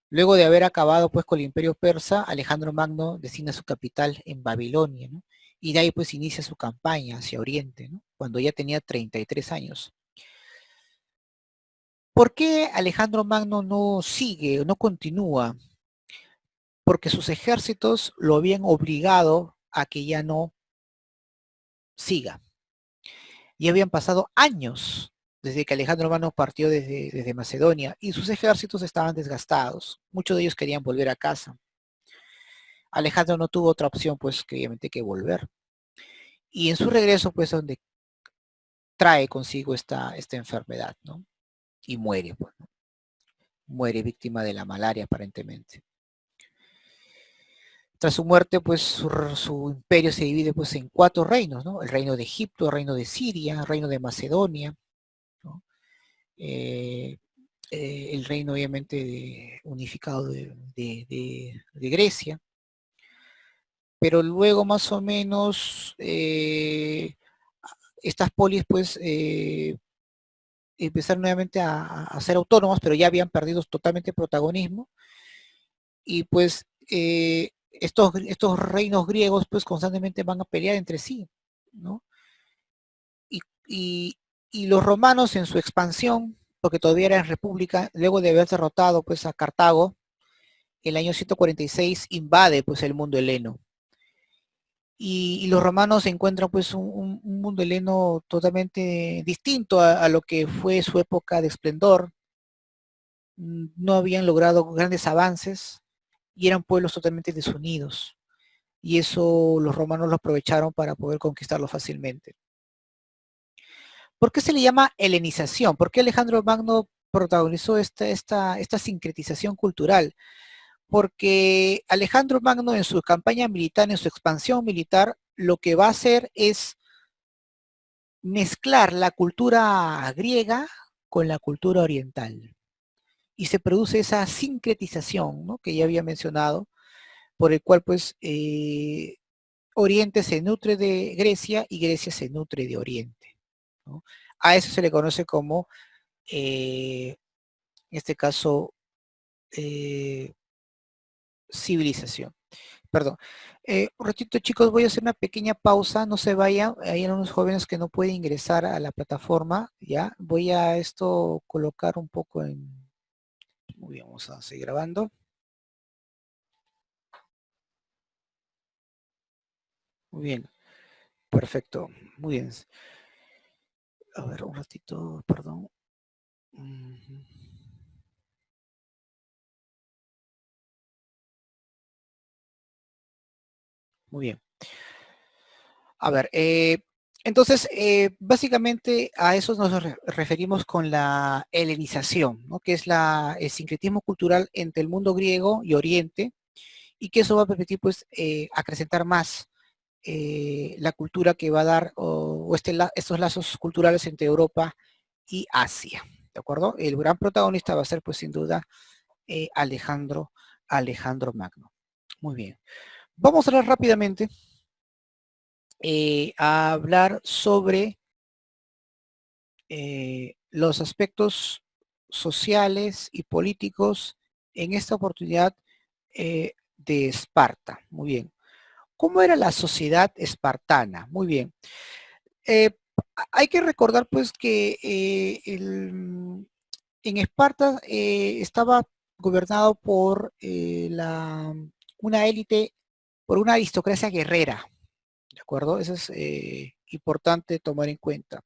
Luego de haber acabado pues con el imperio persa, Alejandro Magno designa su capital en Babilonia, ¿no? Y de ahí pues inicia su campaña hacia Oriente, ¿no? Cuando ya tenía 33 años. ¿Por qué Alejandro Magno no sigue, no continúa? Porque sus ejércitos lo habían obligado a que ya no siga. Y habían pasado años desde que Alejandro Magno partió desde Macedonia, y sus ejércitos estaban desgastados. Muchos de ellos querían volver a casa. Alejandro no tuvo otra opción, pues, que obviamente que volver. Y en su regreso, pues, donde trae consigo esta enfermedad, ¿no? Y muere, pues, ¿no? Muere víctima de la malaria, aparentemente. Tras su muerte, pues, su imperio se divide, pues, en 4 reinos, ¿no? El reino de Egipto, el reino de Siria, el reino de Macedonia, ¿no? Eh, el reino, obviamente, unificado de Grecia. Pero luego, más o menos, estas polis, pues, empezaron nuevamente a ser autónomas, pero ya habían perdido totalmente protagonismo. Y pues estos reinos griegos pues constantemente van a pelear entre sí, ¿no? Y, y- y los romanos en su expansión, porque todavía eran república, luego de haber derrotado pues a Cartago, el año 146 invade pues el mundo heleno. Y los romanos encuentran pues un mundo heleno totalmente distinto a lo que fue su época de esplendor. No habían logrado grandes avances y eran pueblos totalmente desunidos. Y eso los romanos lo aprovecharon para poder conquistarlo fácilmente. ¿Por qué se le llama helenización? ¿Por qué Alejandro Magno protagonizó esta sincretización cultural? Porque Alejandro Magno en su campaña militar, en su expansión militar, lo que va a hacer es mezclar la cultura griega con la cultura oriental. Y se produce esa sincretización, ¿no? Que ya había mencionado, por el cual pues Oriente se nutre de Grecia y Grecia se nutre de Oriente, ¿no? A eso se le conoce como, en este caso, eh, civilización. Perdón. Un ratito, chicos, voy a hacer una pequeña pausa, no se vayan. Hay unos jóvenes que no pueden ingresar a la plataforma, ¿ya? Voy a esto colocar un poco en... Muy bien, vamos a seguir grabando. Muy bien, perfecto. Muy bien. A ver, un ratito, perdón. Muy bien. A ver, entonces, básicamente a eso nos referimos con la helenización, ¿no? Que es el sincretismo cultural entre el mundo griego y Oriente, y que eso va a permitir, pues, acrecentar más la cultura que va a dar, estos lazos culturales entre Europa y Asia, ¿de acuerdo? El gran protagonista va a ser, pues, sin duda, Alejandro Magno. Muy bien. Vamos a hablar rápidamente a hablar sobre los aspectos sociales y políticos en esta oportunidad de Esparta. Muy bien. ¿Cómo era la sociedad espartana? Muy bien. Eh, Hay que recordar pues que en Esparta estaba gobernado por una élite, por una aristocracia guerrera, ¿de acuerdo? Eso es importante tomar en cuenta.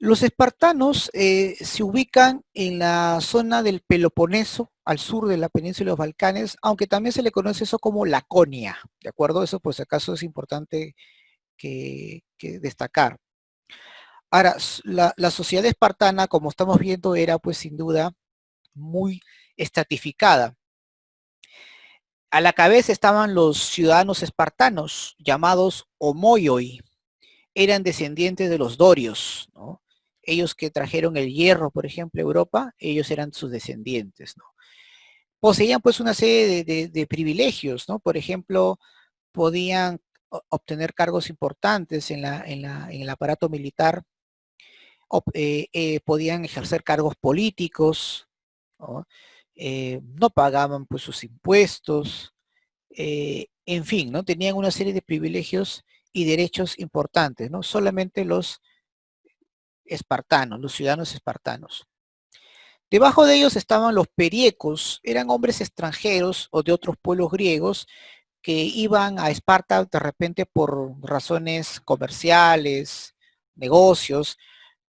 Los espartanos se ubican en la zona del Peloponeso, al sur de la península de los Balcanes, aunque también se le conoce eso como Laconia, ¿de acuerdo? Eso por si acaso es importante que destacar. Ahora, la sociedad espartana, como estamos viendo, era pues sin duda muy estratificada. A la cabeza estaban los ciudadanos espartanos, llamados homoioi, eran descendientes de los dorios, ¿no? Ellos que trajeron el hierro, por ejemplo, a Europa, ellos eran sus descendientes, ¿no? Poseían pues una serie de privilegios, ¿no? Por ejemplo, podían obtener cargos importantes en el aparato militar, podían ejercer cargos políticos, ¿no? No pagaban pues sus impuestos, en fin, ¿no? Tenían una serie de privilegios y derechos importantes, ¿no? Solamente los espartanos, los ciudadanos espartanos. Debajo de ellos estaban los periecos, eran hombres extranjeros o de otros pueblos griegos que iban a Esparta de repente por razones comerciales, negocios,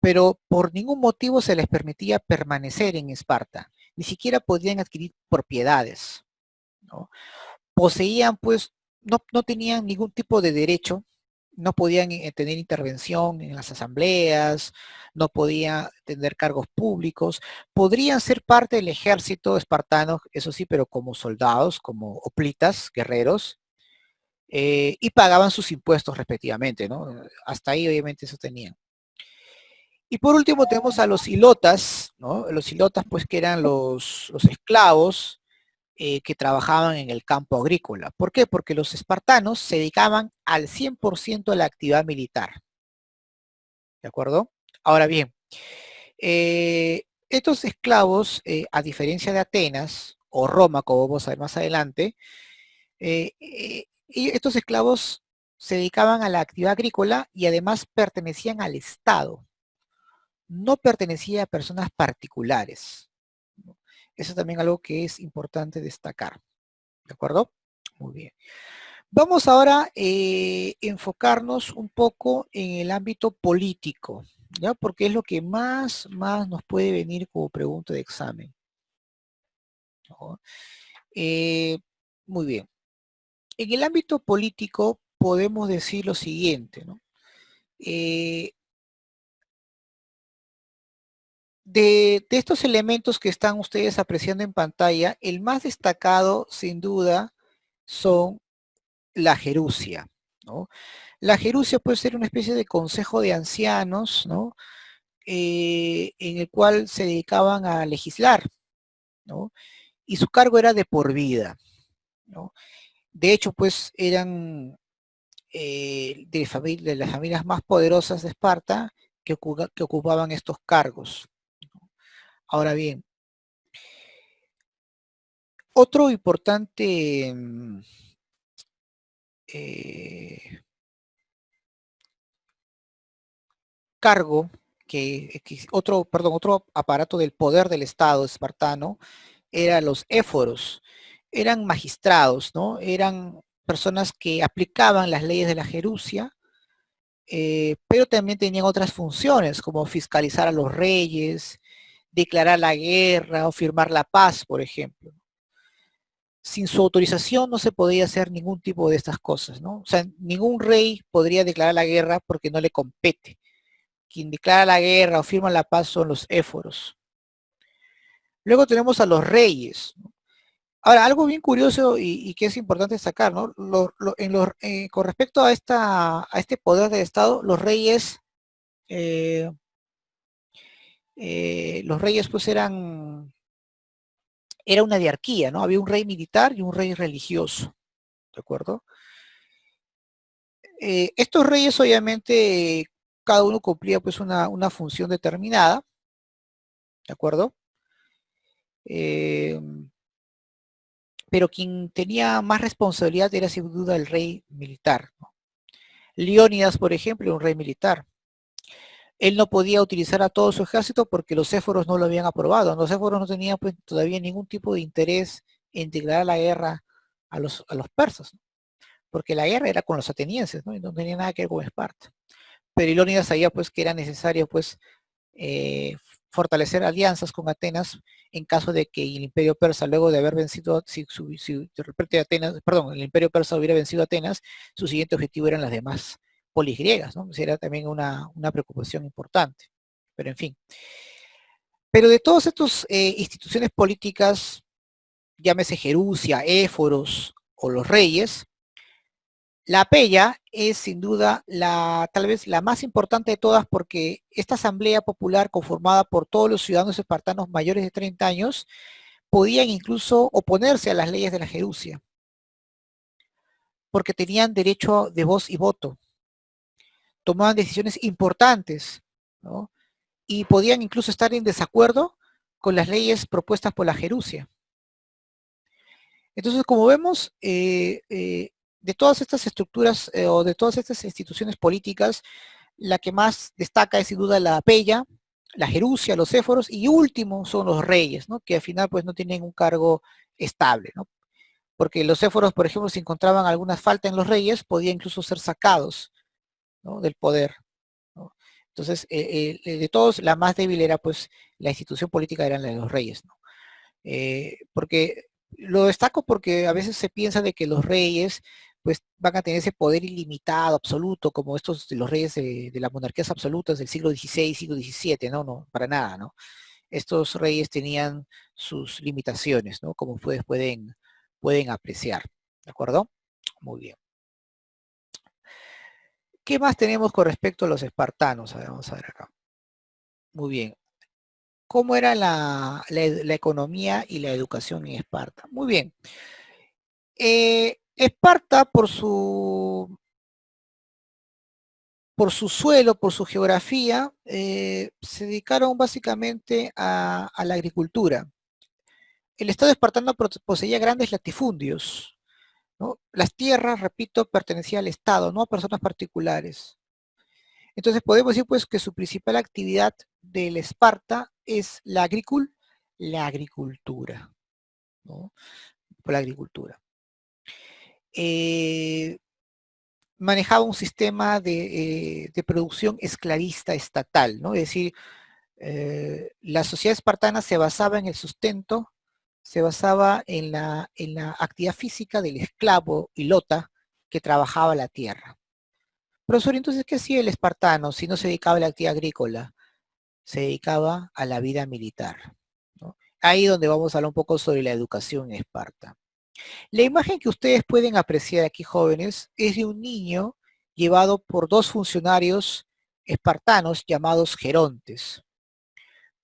pero por ningún motivo se les permitía permanecer en Esparta, ni siquiera podían adquirir propiedades, ¿no? Poseían, pues, no tenían ningún tipo de derecho, no podían tener intervención en las asambleas, no podían tener cargos públicos, podrían ser parte del ejército espartano, eso sí, pero como soldados, como hoplitas, guerreros, y pagaban sus impuestos respectivamente, ¿no? Hasta ahí obviamente eso tenían. Y por último tenemos a los hilotas, ¿no? Los hilotas, pues, que eran los esclavos que trabajaban en el campo agrícola. ¿Por qué? Porque los espartanos se dedicaban al 100% a la actividad militar. ¿De acuerdo? Ahora bien, estos esclavos, a diferencia de Atenas o Roma, como vamos a ver más adelante, y estos esclavos se dedicaban a la actividad agrícola y además pertenecían al Estado, no pertenecía a personas particulares. ¿No? Eso también es algo que es importante destacar. ¿De acuerdo? Muy bien. Vamos ahora a enfocarnos un poco en el ámbito político, ¿ya? Porque es lo que más nos puede venir como pregunta de examen, ¿no? Eh, Muy bien. En el ámbito político podemos decir lo siguiente, ¿no? Eh, de estos elementos que están ustedes apreciando en pantalla, el más destacado, sin duda, son la gerucia, ¿no? La gerucia puede ser una especie de consejo de ancianos, ¿no? En el cual se dedicaban a legislar, ¿no? Y su cargo era de por vida, ¿no? De hecho, pues eran de las familias más poderosas de Esparta que ocupaban estos cargos. Ahora bien, otro importante eh, cargo otro aparato del poder del Estado espartano eran los éforos. Eran magistrados, ¿no? Eran personas que aplicaban las leyes de la Jerusia, pero también tenían otras funciones, como fiscalizar a los reyes, declarar la guerra o firmar la paz, por ejemplo. Sin su autorización no se podía hacer ningún tipo de estas cosas, ¿no? O sea, ningún rey podría declarar la guerra porque no le compete. Quien declara la guerra o firma la paz son los éforos. Luego tenemos a los reyes. Ahora, algo bien curioso y que es importante destacar, ¿no? Con respecto a, a este poder del Estado, eh, los reyes pues era una diarquía, ¿no? Había un rey militar y un rey religioso, ¿de acuerdo? Estos reyes obviamente cada uno cumplía pues una función determinada, ¿de acuerdo? Eh, pero quien tenía más responsabilidad era sin duda el rey militar, ¿no? Leónidas, por ejemplo, era un rey militar. Él no podía utilizar a todo su ejército porque los éforos no lo habían aprobado. Los éforos no tenían pues, todavía ningún tipo de interés en declarar la guerra a los persas, ¿no? Porque la guerra era con los atenienses, ¿no? Y no tenía nada que ver con Esparta. Pero Leónidas sabía pues que era necesario pues eh, fortalecer alianzas con Atenas en caso de que el imperio persa, luego de haber vencido, si de repente Atenas, perdón, el imperio persa hubiera vencido a Atenas, su siguiente objetivo eran las demás polis griegas, ¿no? Era también una preocupación importante. Pero en fin. Pero de todas estas instituciones políticas, llámese Jerusia, Éforos o los reyes, la Pella es sin duda tal vez la más importante de todas porque esta asamblea popular conformada por todos los ciudadanos espartanos mayores de 30 años podían incluso oponerse a las leyes de la Jerusia porque tenían derecho de voz y voto, tomaban decisiones importantes, ¿no? Y podían incluso estar en desacuerdo con las leyes propuestas por la Jerusia. Entonces, como vemos, de todas estas estructuras o de todas estas instituciones políticas, la que más destaca es sin duda la Pella, la Jerusia, los Éforos y último son los reyes, ¿no? Que al final pues no tienen un cargo estable, ¿no? Porque los Éforos, por ejemplo, si encontraban alguna falta en los reyes, podían incluso ser sacados, ¿no? Del poder. ¿no? Entonces, de todos, la más débil era pues la institución política, eran la de los reyes, ¿no? Porque lo destaco porque a veces se piensa de que los reyes pues van a tener ese poder ilimitado, absoluto, como estos de los reyes de las monarquías absolutas del siglo XVI, siglo XVII, no, no, para nada, ¿no? Estos reyes tenían sus limitaciones, ¿no? Como ustedes pueden apreciar, ¿de acuerdo? Muy bien. ¿Qué más tenemos con respecto a los espartanos? A ver, vamos a ver acá. Muy bien. ¿Cómo era la economía y la educación en Esparta? Muy bien. Esparta, por su suelo, por su geografía, se dedicaron básicamente a la agricultura. El Estado espartano poseía grandes latifundios, ¿no? Las tierras, repito, pertenecían al Estado, no a personas particulares. Entonces podemos decir pues que su principal actividad del Esparta es la agricultura, ¿no? Por la agricultura. Eh, Manejaba un sistema de producción esclavista estatal, ¿no? Es decir, la sociedad espartana se basaba en el sustento, se basaba en la actividad física del esclavo ilota que trabajaba la tierra. Profesor, entonces, ¿qué hacía el espartano si no se dedicaba a la actividad agrícola? Se dedicaba a la vida militar, ¿no? Ahí donde vamos a hablar un poco sobre la educación en Esparta. La imagen que ustedes pueden apreciar aquí, jóvenes, es de un niño llevado por dos funcionarios espartanos llamados gerontes.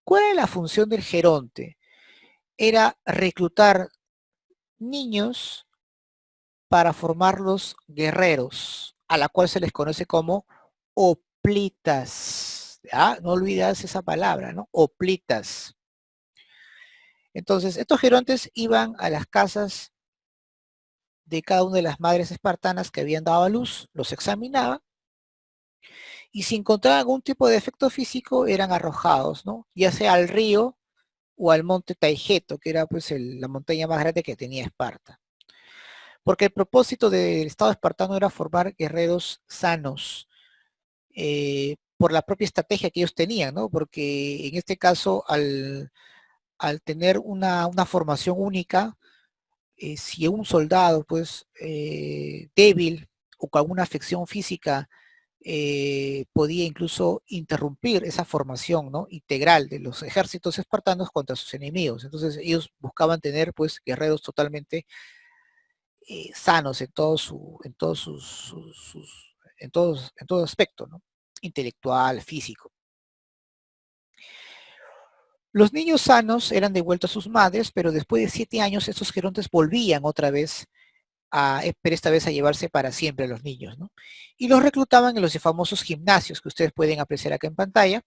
¿Cuál era la función del geronte? Era reclutar niños para formarlos guerreros, a la cual se les conoce como hoplitas. ¿Ah? No olvides esa palabra, ¿no? Hoplitas. Entonces, estos gerontes iban a las casas de cada una de las madres espartanas que habían dado a luz, los examinaban y si encontraban algún tipo de defecto físico eran arrojados, ¿no? Ya sea al río o al monte Taigeto, que era pues la montaña más grande que tenía Esparta. Porque el propósito del Estado espartano era formar guerreros sanos, por la propia estrategia que ellos tenían, ¿no? Porque en este caso, al tener una formación única, si un soldado, pues, débil o con alguna afección física, podía incluso interrumpir esa formación, ¿no? Integral de los ejércitos espartanos contra sus enemigos. Entonces ellos buscaban tener, pues, guerreros totalmente sanos en todo aspecto, ¿no? Intelectual, físico. Los niños sanos eran devueltos a sus madres, pero después de 7 años estos gerontes volvían otra vez pero esta vez a llevarse para siempre a los niños, ¿no? Y los reclutaban en los famosos gimnasios que ustedes pueden apreciar acá en pantalla,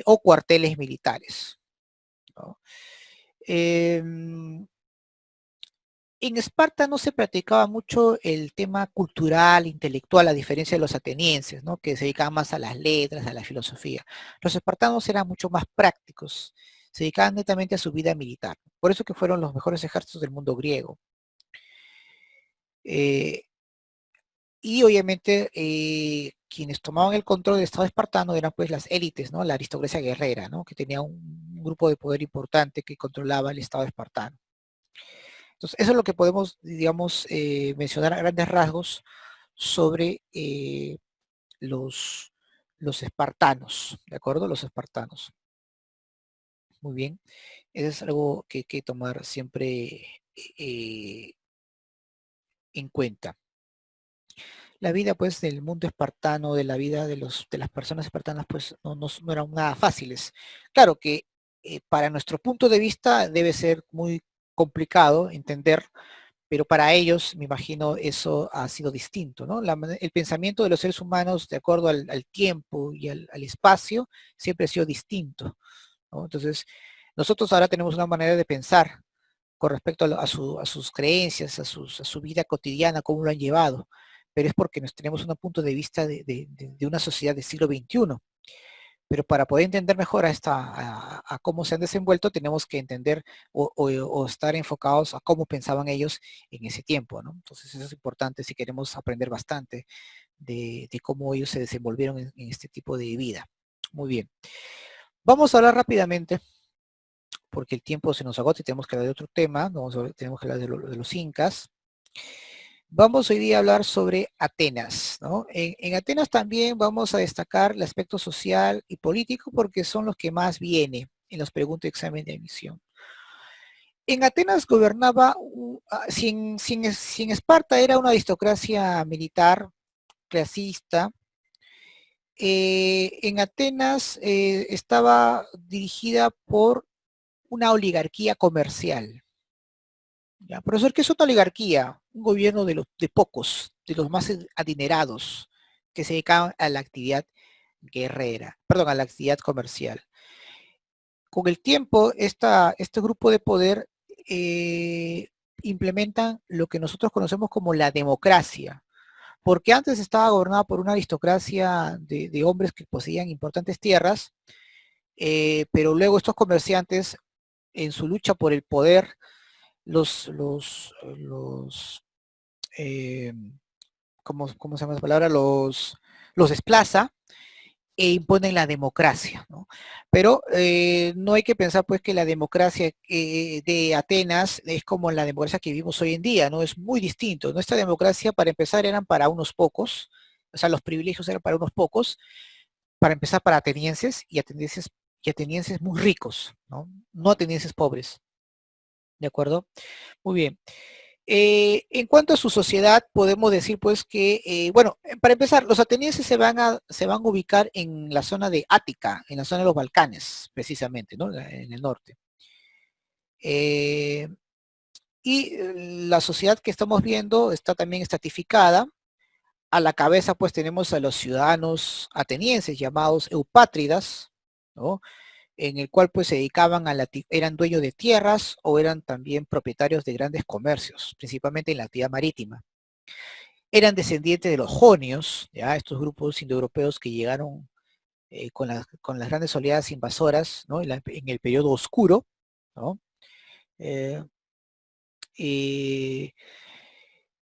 o cuarteles militares, ¿no? En Esparta no se practicaba mucho el tema cultural, intelectual, a diferencia de los atenienses, ¿no? Que se dedicaban más a las letras, a la filosofía. Los espartanos eran mucho más prácticos, se dedicaban netamente a su vida militar. Por eso que fueron los mejores ejércitos del mundo griego. Eh, Y obviamente quienes tomaban el control del Estado espartano eran pues las élites, ¿no? La aristocracia guerrera, ¿no? Que tenía un grupo de poder importante que controlaba el Estado espartano. Entonces, eso es lo que podemos, digamos, mencionar a grandes rasgos sobre los, los espartanos, ¿de acuerdo? Los espartanos. Muy bien. Eso es algo que hay que tomar siempre eh, en cuenta. La vida pues del mundo espartano, de la vida de las personas espartanas pues no eran nada fáciles. Claro que para nuestro punto de vista debe ser muy complicado entender, pero para ellos me imagino eso ha sido distinto, ¿no? El pensamiento de los seres humanos de acuerdo al tiempo y al espacio siempre ha sido distinto, ¿no? Entonces nosotros ahora tenemos una manera de pensar con respecto a sus creencias, a su vida cotidiana, cómo lo han llevado, pero es porque nos tenemos un punto de vista de una sociedad del siglo XXI. Pero para poder entender mejor a cómo se han desenvuelto, tenemos que entender o estar enfocados a cómo pensaban ellos en ese tiempo, ¿no? Entonces eso es importante si queremos aprender bastante de cómo ellos se desenvolvieron en este tipo de vida. Muy bien. Vamos a hablar rápidamente, porque el tiempo se nos agota y tenemos que hablar de otro tema. Tenemos que hablar de los incas. Vamos hoy día a hablar sobre Atenas, ¿no? En Atenas también vamos a destacar el aspecto social y político porque son los que más viene en los preguntas de examen de admisión. En Atenas gobernaba, si en Esparta era una aristocracia militar, clasista, en Atenas estaba dirigida por una oligarquía comercial. ¿Ya? Profesor, ¿qué es una oligarquía? Un gobierno de pocos, de los más adinerados, que se dedicaban a la actividad guerrera, perdón, a la actividad comercial. Con el tiempo, este grupo de poder implementan lo que nosotros conocemos como la democracia, porque antes estaba gobernada por una aristocracia de hombres que poseían importantes tierras, pero luego estos comerciantes, en su lucha por el poder, los eh, ¿cómo se llama esa palabra? Los desplaza e imponen la democracia, ¿no? Pero no hay que pensar pues que la democracia de Atenas es como la democracia que vivimos hoy en día, ¿no? Es muy distinto. Nuestra democracia, para empezar, eran para unos pocos, o sea, los privilegios eran para unos pocos, para empezar para y atenienses muy ricos, ¿no? No atenienses pobres, ¿de acuerdo? Muy bien. En cuanto a su sociedad, podemos decir pues que, bueno, para empezar, los atenienses se van a ubicar en la zona de Ática, en la zona de los Balcanes, precisamente, ¿no? En el norte. Eh, y la sociedad que estamos viendo está también estratificada. A la cabeza pues tenemos a los ciudadanos atenienses llamados eupátridas, ¿no? En el cual pues se dedicaban eran dueños de tierras o eran también propietarios de grandes comercios, principalmente en la actividad marítima. Eran descendientes de los jonios, ya estos grupos indoeuropeos que llegaron con las grandes oleadas invasoras, ¿no? En el periodo oscuro, ¿no? Eh, eh,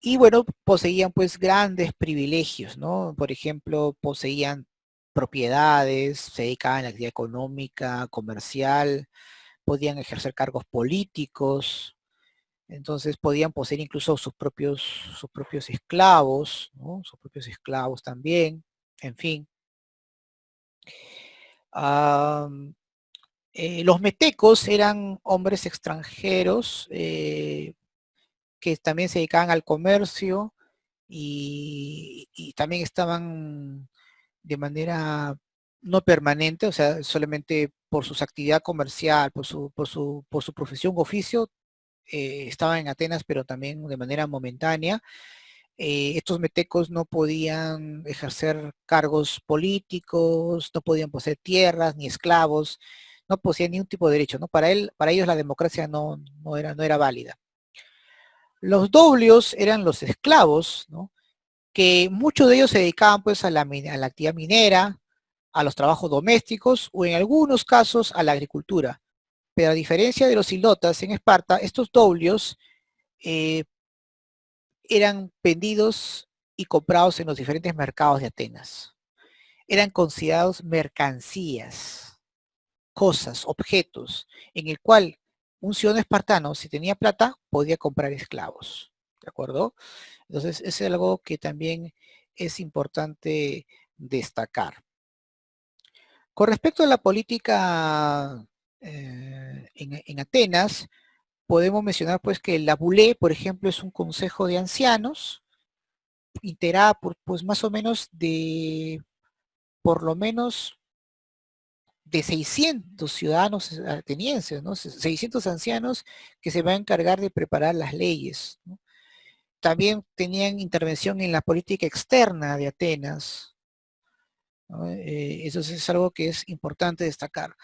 y bueno, poseían pues grandes privilegios, ¿no? Por ejemplo, poseían propiedades, se dedicaban a la actividad económica, comercial, podían ejercer cargos políticos, entonces podían poseer incluso sus propios esclavos, ¿no? Sus propios esclavos también, en fin. Ah, los metecos eran hombres extranjeros que también se dedicaban al comercio y también estaban de manera no permanente, o sea, solamente por su actividad comercial, por su profesión o oficio, estaban en Atenas, pero también de manera momentánea. Estos metecos no podían ejercer cargos políticos, no podían poseer tierras ni esclavos, no poseían ningún tipo de derecho, ¿no? Para ellos la democracia no era válida. Los doblios eran los esclavos, ¿no? Que muchos de ellos se dedicaban pues a la actividad minera, a los trabajos domésticos o en algunos casos a la agricultura. Pero a diferencia de los ilotas en Esparta, estos doblios eh, eran vendidos y comprados en los diferentes mercados de Atenas. Eran considerados mercancías, cosas, objetos, en el cual un ciudadano espartano, si tenía plata, podía comprar esclavos. ¿De acuerdo? Entonces, es algo que también es importante destacar. Con respecto a la política en Atenas, podemos mencionar pues que la Bulé, por ejemplo, es un consejo de ancianos integrada por pues más o menos por lo menos de 600 ciudadanos atenienses, ¿no? 600 ancianos que se van a encargar de preparar las leyes, ¿no? También tenían intervención en la política externa de Atenas, ¿no? Eso es algo que es importante destacar.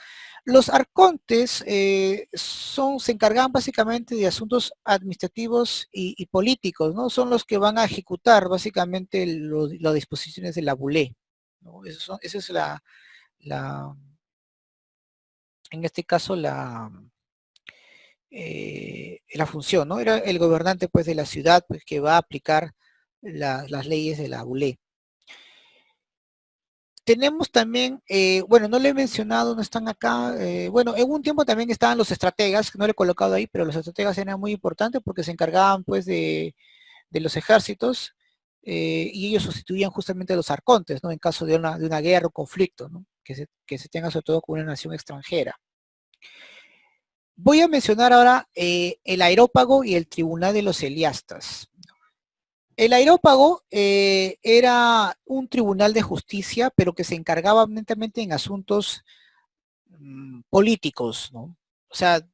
Los arcontes se encargan básicamente de asuntos administrativos y políticos, ¿no? Son los que van a ejecutar básicamente las disposiciones de la bulé, ¿no? Esa es la, en este caso, la función, ¿no? Era el gobernante, pues, de la ciudad, pues, que va a aplicar las leyes de la bulé. Tenemos también, bueno, no lo he mencionado, no están acá. Bueno, en un tiempo también estaban los estrategas, que no lo he colocado ahí, pero los estrategas eran muy importantes porque se encargaban pues de los ejércitos y ellos sustituían justamente a los arcontes, ¿no? En caso de una guerra o conflicto, ¿no? Que se tenga sobre todo con una nación extranjera. Voy a mencionar ahora el aerópago y el tribunal de los Eliastas. El aerópago era un tribunal de justicia, pero que se encargaba netamente en asuntos políticos, ¿no? O sea,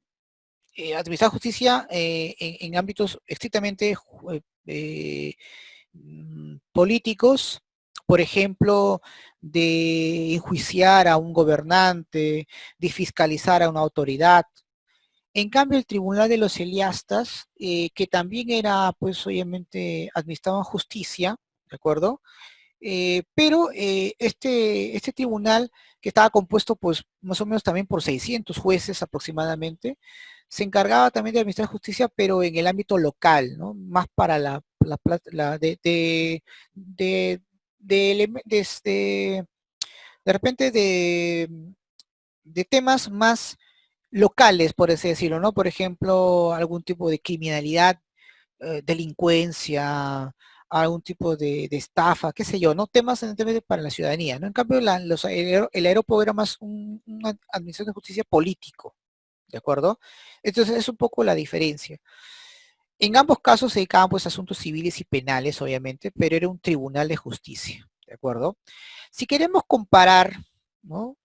administrar justicia en ámbitos estrictamente políticos, por ejemplo, de enjuiciar a un gobernante, de fiscalizar a una autoridad. En cambio, el Tribunal de los Eliastas, que también era, pues, obviamente, administraban justicia, ¿de acuerdo? Pero este tribunal, que estaba compuesto, pues, más o menos también por 600 jueces aproximadamente, se encargaba también de administrar justicia, pero en el ámbito local, ¿no? Más para de repente de temas más locales, por así decirlo, ¿no? Por ejemplo, algún tipo de criminalidad, delincuencia, algún tipo de estafa, qué sé yo, ¿no? Temas evidentemente para la ciudadanía, ¿no? En cambio, el aeropuerto era más una administración de justicia político, ¿de acuerdo? Entonces es un poco la diferencia. En ambos casos se dedicaban pues a asuntos civiles y penales, obviamente, pero era un tribunal de justicia, ¿de acuerdo? Si queremos comparar, ¿no?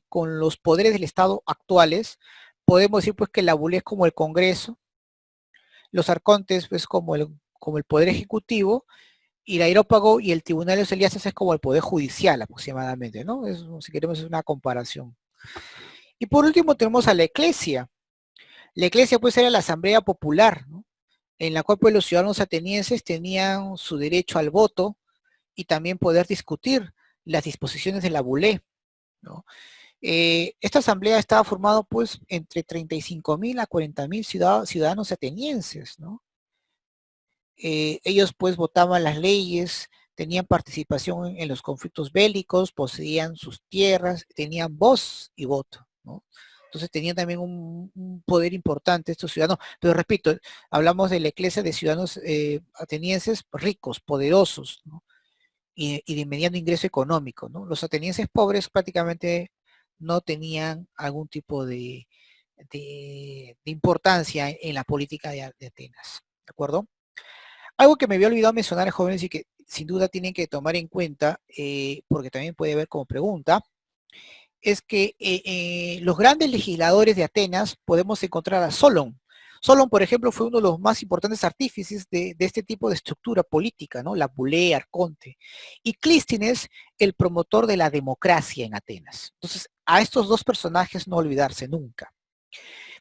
Con los poderes del Estado actuales, podemos decir pues que la BULE es como el Congreso, los arcontes pues como el Poder Ejecutivo, y el aerópago y el Tribunal de los Eliasas es como el Poder Judicial aproximadamente, ¿no? Si queremos es una comparación. Y por último tenemos a la Eclesia. La Eclesia pues era la Asamblea Popular, ¿no? En la cual pues los ciudadanos atenienses tenían su derecho al voto y también poder discutir las disposiciones de la Bulé, ¿no? Esta asamblea estaba formada pues entre 35.000 a 40.000 ciudadanos atenienses, ¿no? Ellos pues votaban las leyes, tenían participación en los conflictos bélicos, poseían sus tierras, tenían voz y voto, ¿no? Entonces tenían también un poder importante estos ciudadanos, pero repito, hablamos de la iglesia de ciudadanos atenienses ricos, poderosos, ¿no? Y de mediano ingreso económico, ¿no? Los atenienses pobres prácticamente no tenían algún tipo de importancia en la política de Atenas, ¿de acuerdo? Algo que me había olvidado mencionar, jóvenes, y que sin duda tienen que tomar en cuenta, porque también puede haber como pregunta, es que los grandes legisladores de Atenas podemos encontrar a Solón. Solón, por ejemplo, fue uno de los más importantes artífices de este tipo de estructura política, ¿no? La Bulé, Arconte. Y Clístenes, el promotor de la democracia en Atenas. Entonces, a estos dos personajes no olvidarse nunca.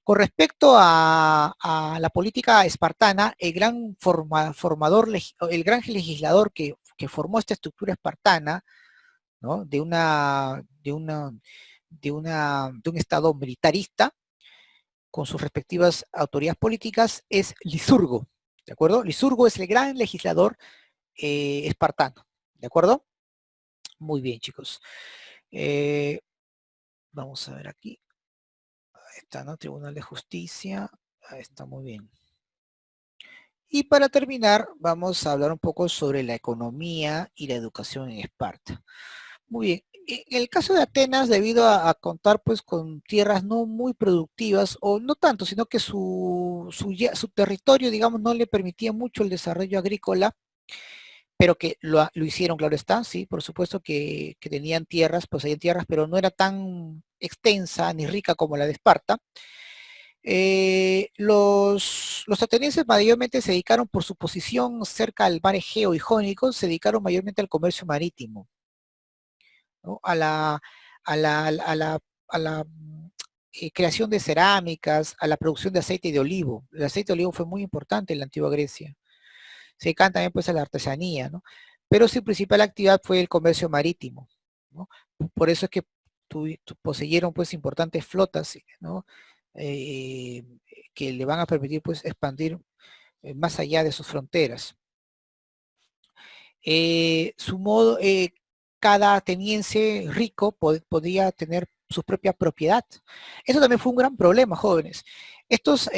Con respecto a la política espartana, el gran legislador que formó esta estructura espartana, ¿no? De un estado militarista, con sus respectivas autoridades políticas, es Licurgo, ¿de acuerdo? Licurgo es el gran legislador espartano, ¿de acuerdo? Muy bien, chicos. Eh, Vamos a ver aquí. Ahí está, ¿no? Tribunal de Justicia. Ahí está, muy bien. Y para terminar, vamos a hablar un poco sobre la economía y la educación en Esparta. Muy bien. En el caso de Atenas, debido a contar pues con tierras no muy productivas, o no tanto, sino que su territorio, digamos, no le permitía mucho el desarrollo agrícola, pero que lo hicieron, claro está, sí, por supuesto que tenían tierras, pues hay tierras, pero no era tan extensa ni rica como la de Esparta. Los atenienses mayormente se dedicaron por su posición cerca al mar Egeo y Jónico, se dedicaron mayormente al comercio marítimo, ¿no? A la creación de cerámicas, a la producción de aceite de olivo. El aceite de olivo fue muy importante en la antigua Grecia. Se dedican también pues a la artesanía, ¿no? Pero su principal actividad fue el comercio marítimo, ¿no? Por eso es que poseyeron pues importantes flotas, ¿no? Eh, que le van a permitir pues expandir más allá de sus fronteras. Su modo, cada ateniense rico podía tener su propia propiedad. Eso también fue un gran problema, jóvenes. Estos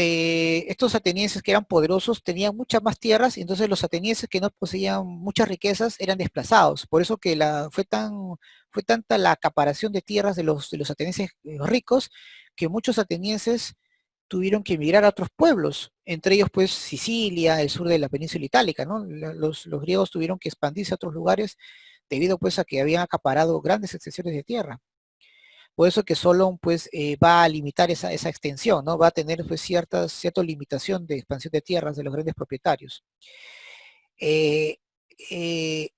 atenienses que eran poderosos tenían muchas más tierras y entonces los atenienses que no poseían muchas riquezas eran desplazados. Por eso que fue tanta la acaparación de tierras de los atenienses ricos que muchos atenienses tuvieron que emigrar a otros pueblos, entre ellos pues Sicilia, el sur de la península itálica, ¿no? Los griegos tuvieron que expandirse a otros lugares debido pues a que habían acaparado grandes extensiones de tierra. Por eso que Solón pues va a limitar esa extensión, ¿no? Va a tener pues cierta limitación de expansión de tierras de los grandes propietarios. Eh, eh,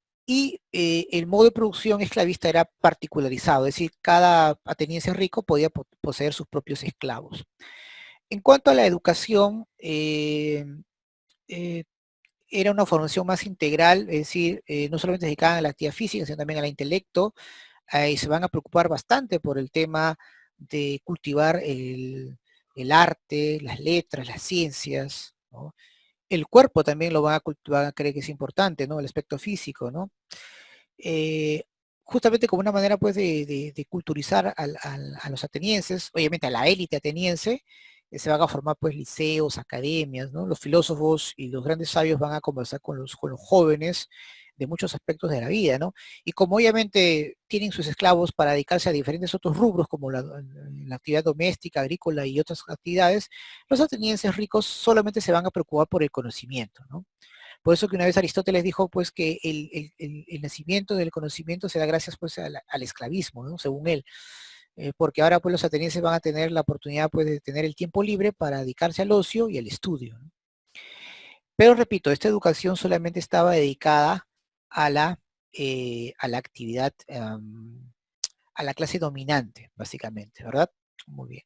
el modo de producción esclavista era particularizado, es decir, cada ateniense rico podía poseer sus propios esclavos. En cuanto a la educación, eh, era una formación más integral, es decir, no solamente dedicada a la actividad física, sino también al intelecto, y se van a preocupar bastante por el tema de cultivar el arte, las letras, las ciencias, ¿no? El cuerpo también lo van a cultivar, van a creer que es importante, ¿no? El aspecto físico, ¿no? Eh, Justamente como una manera, pues, de culturizar a los atenienses, obviamente a la élite ateniense, se van a formar, pues, liceos, academias, ¿no? Los filósofos y los grandes sabios van a conversar con los jóvenes de muchos aspectos de la vida, ¿no? Y como obviamente tienen sus esclavos para dedicarse a diferentes otros rubros, como la actividad doméstica, agrícola y otras actividades, los atenienses ricos solamente se van a preocupar por el conocimiento, ¿no? Por eso que una vez Aristóteles dijo pues que el nacimiento del conocimiento se da gracias pues al esclavismo, ¿no? Según él. Porque ahora pues los atenienses van a tener la oportunidad pues de tener el tiempo libre para dedicarse al ocio y al estudio, ¿no? Pero repito, esta educación solamente estaba dedicada a la actividad, a la clase dominante, básicamente, ¿verdad? Muy bien.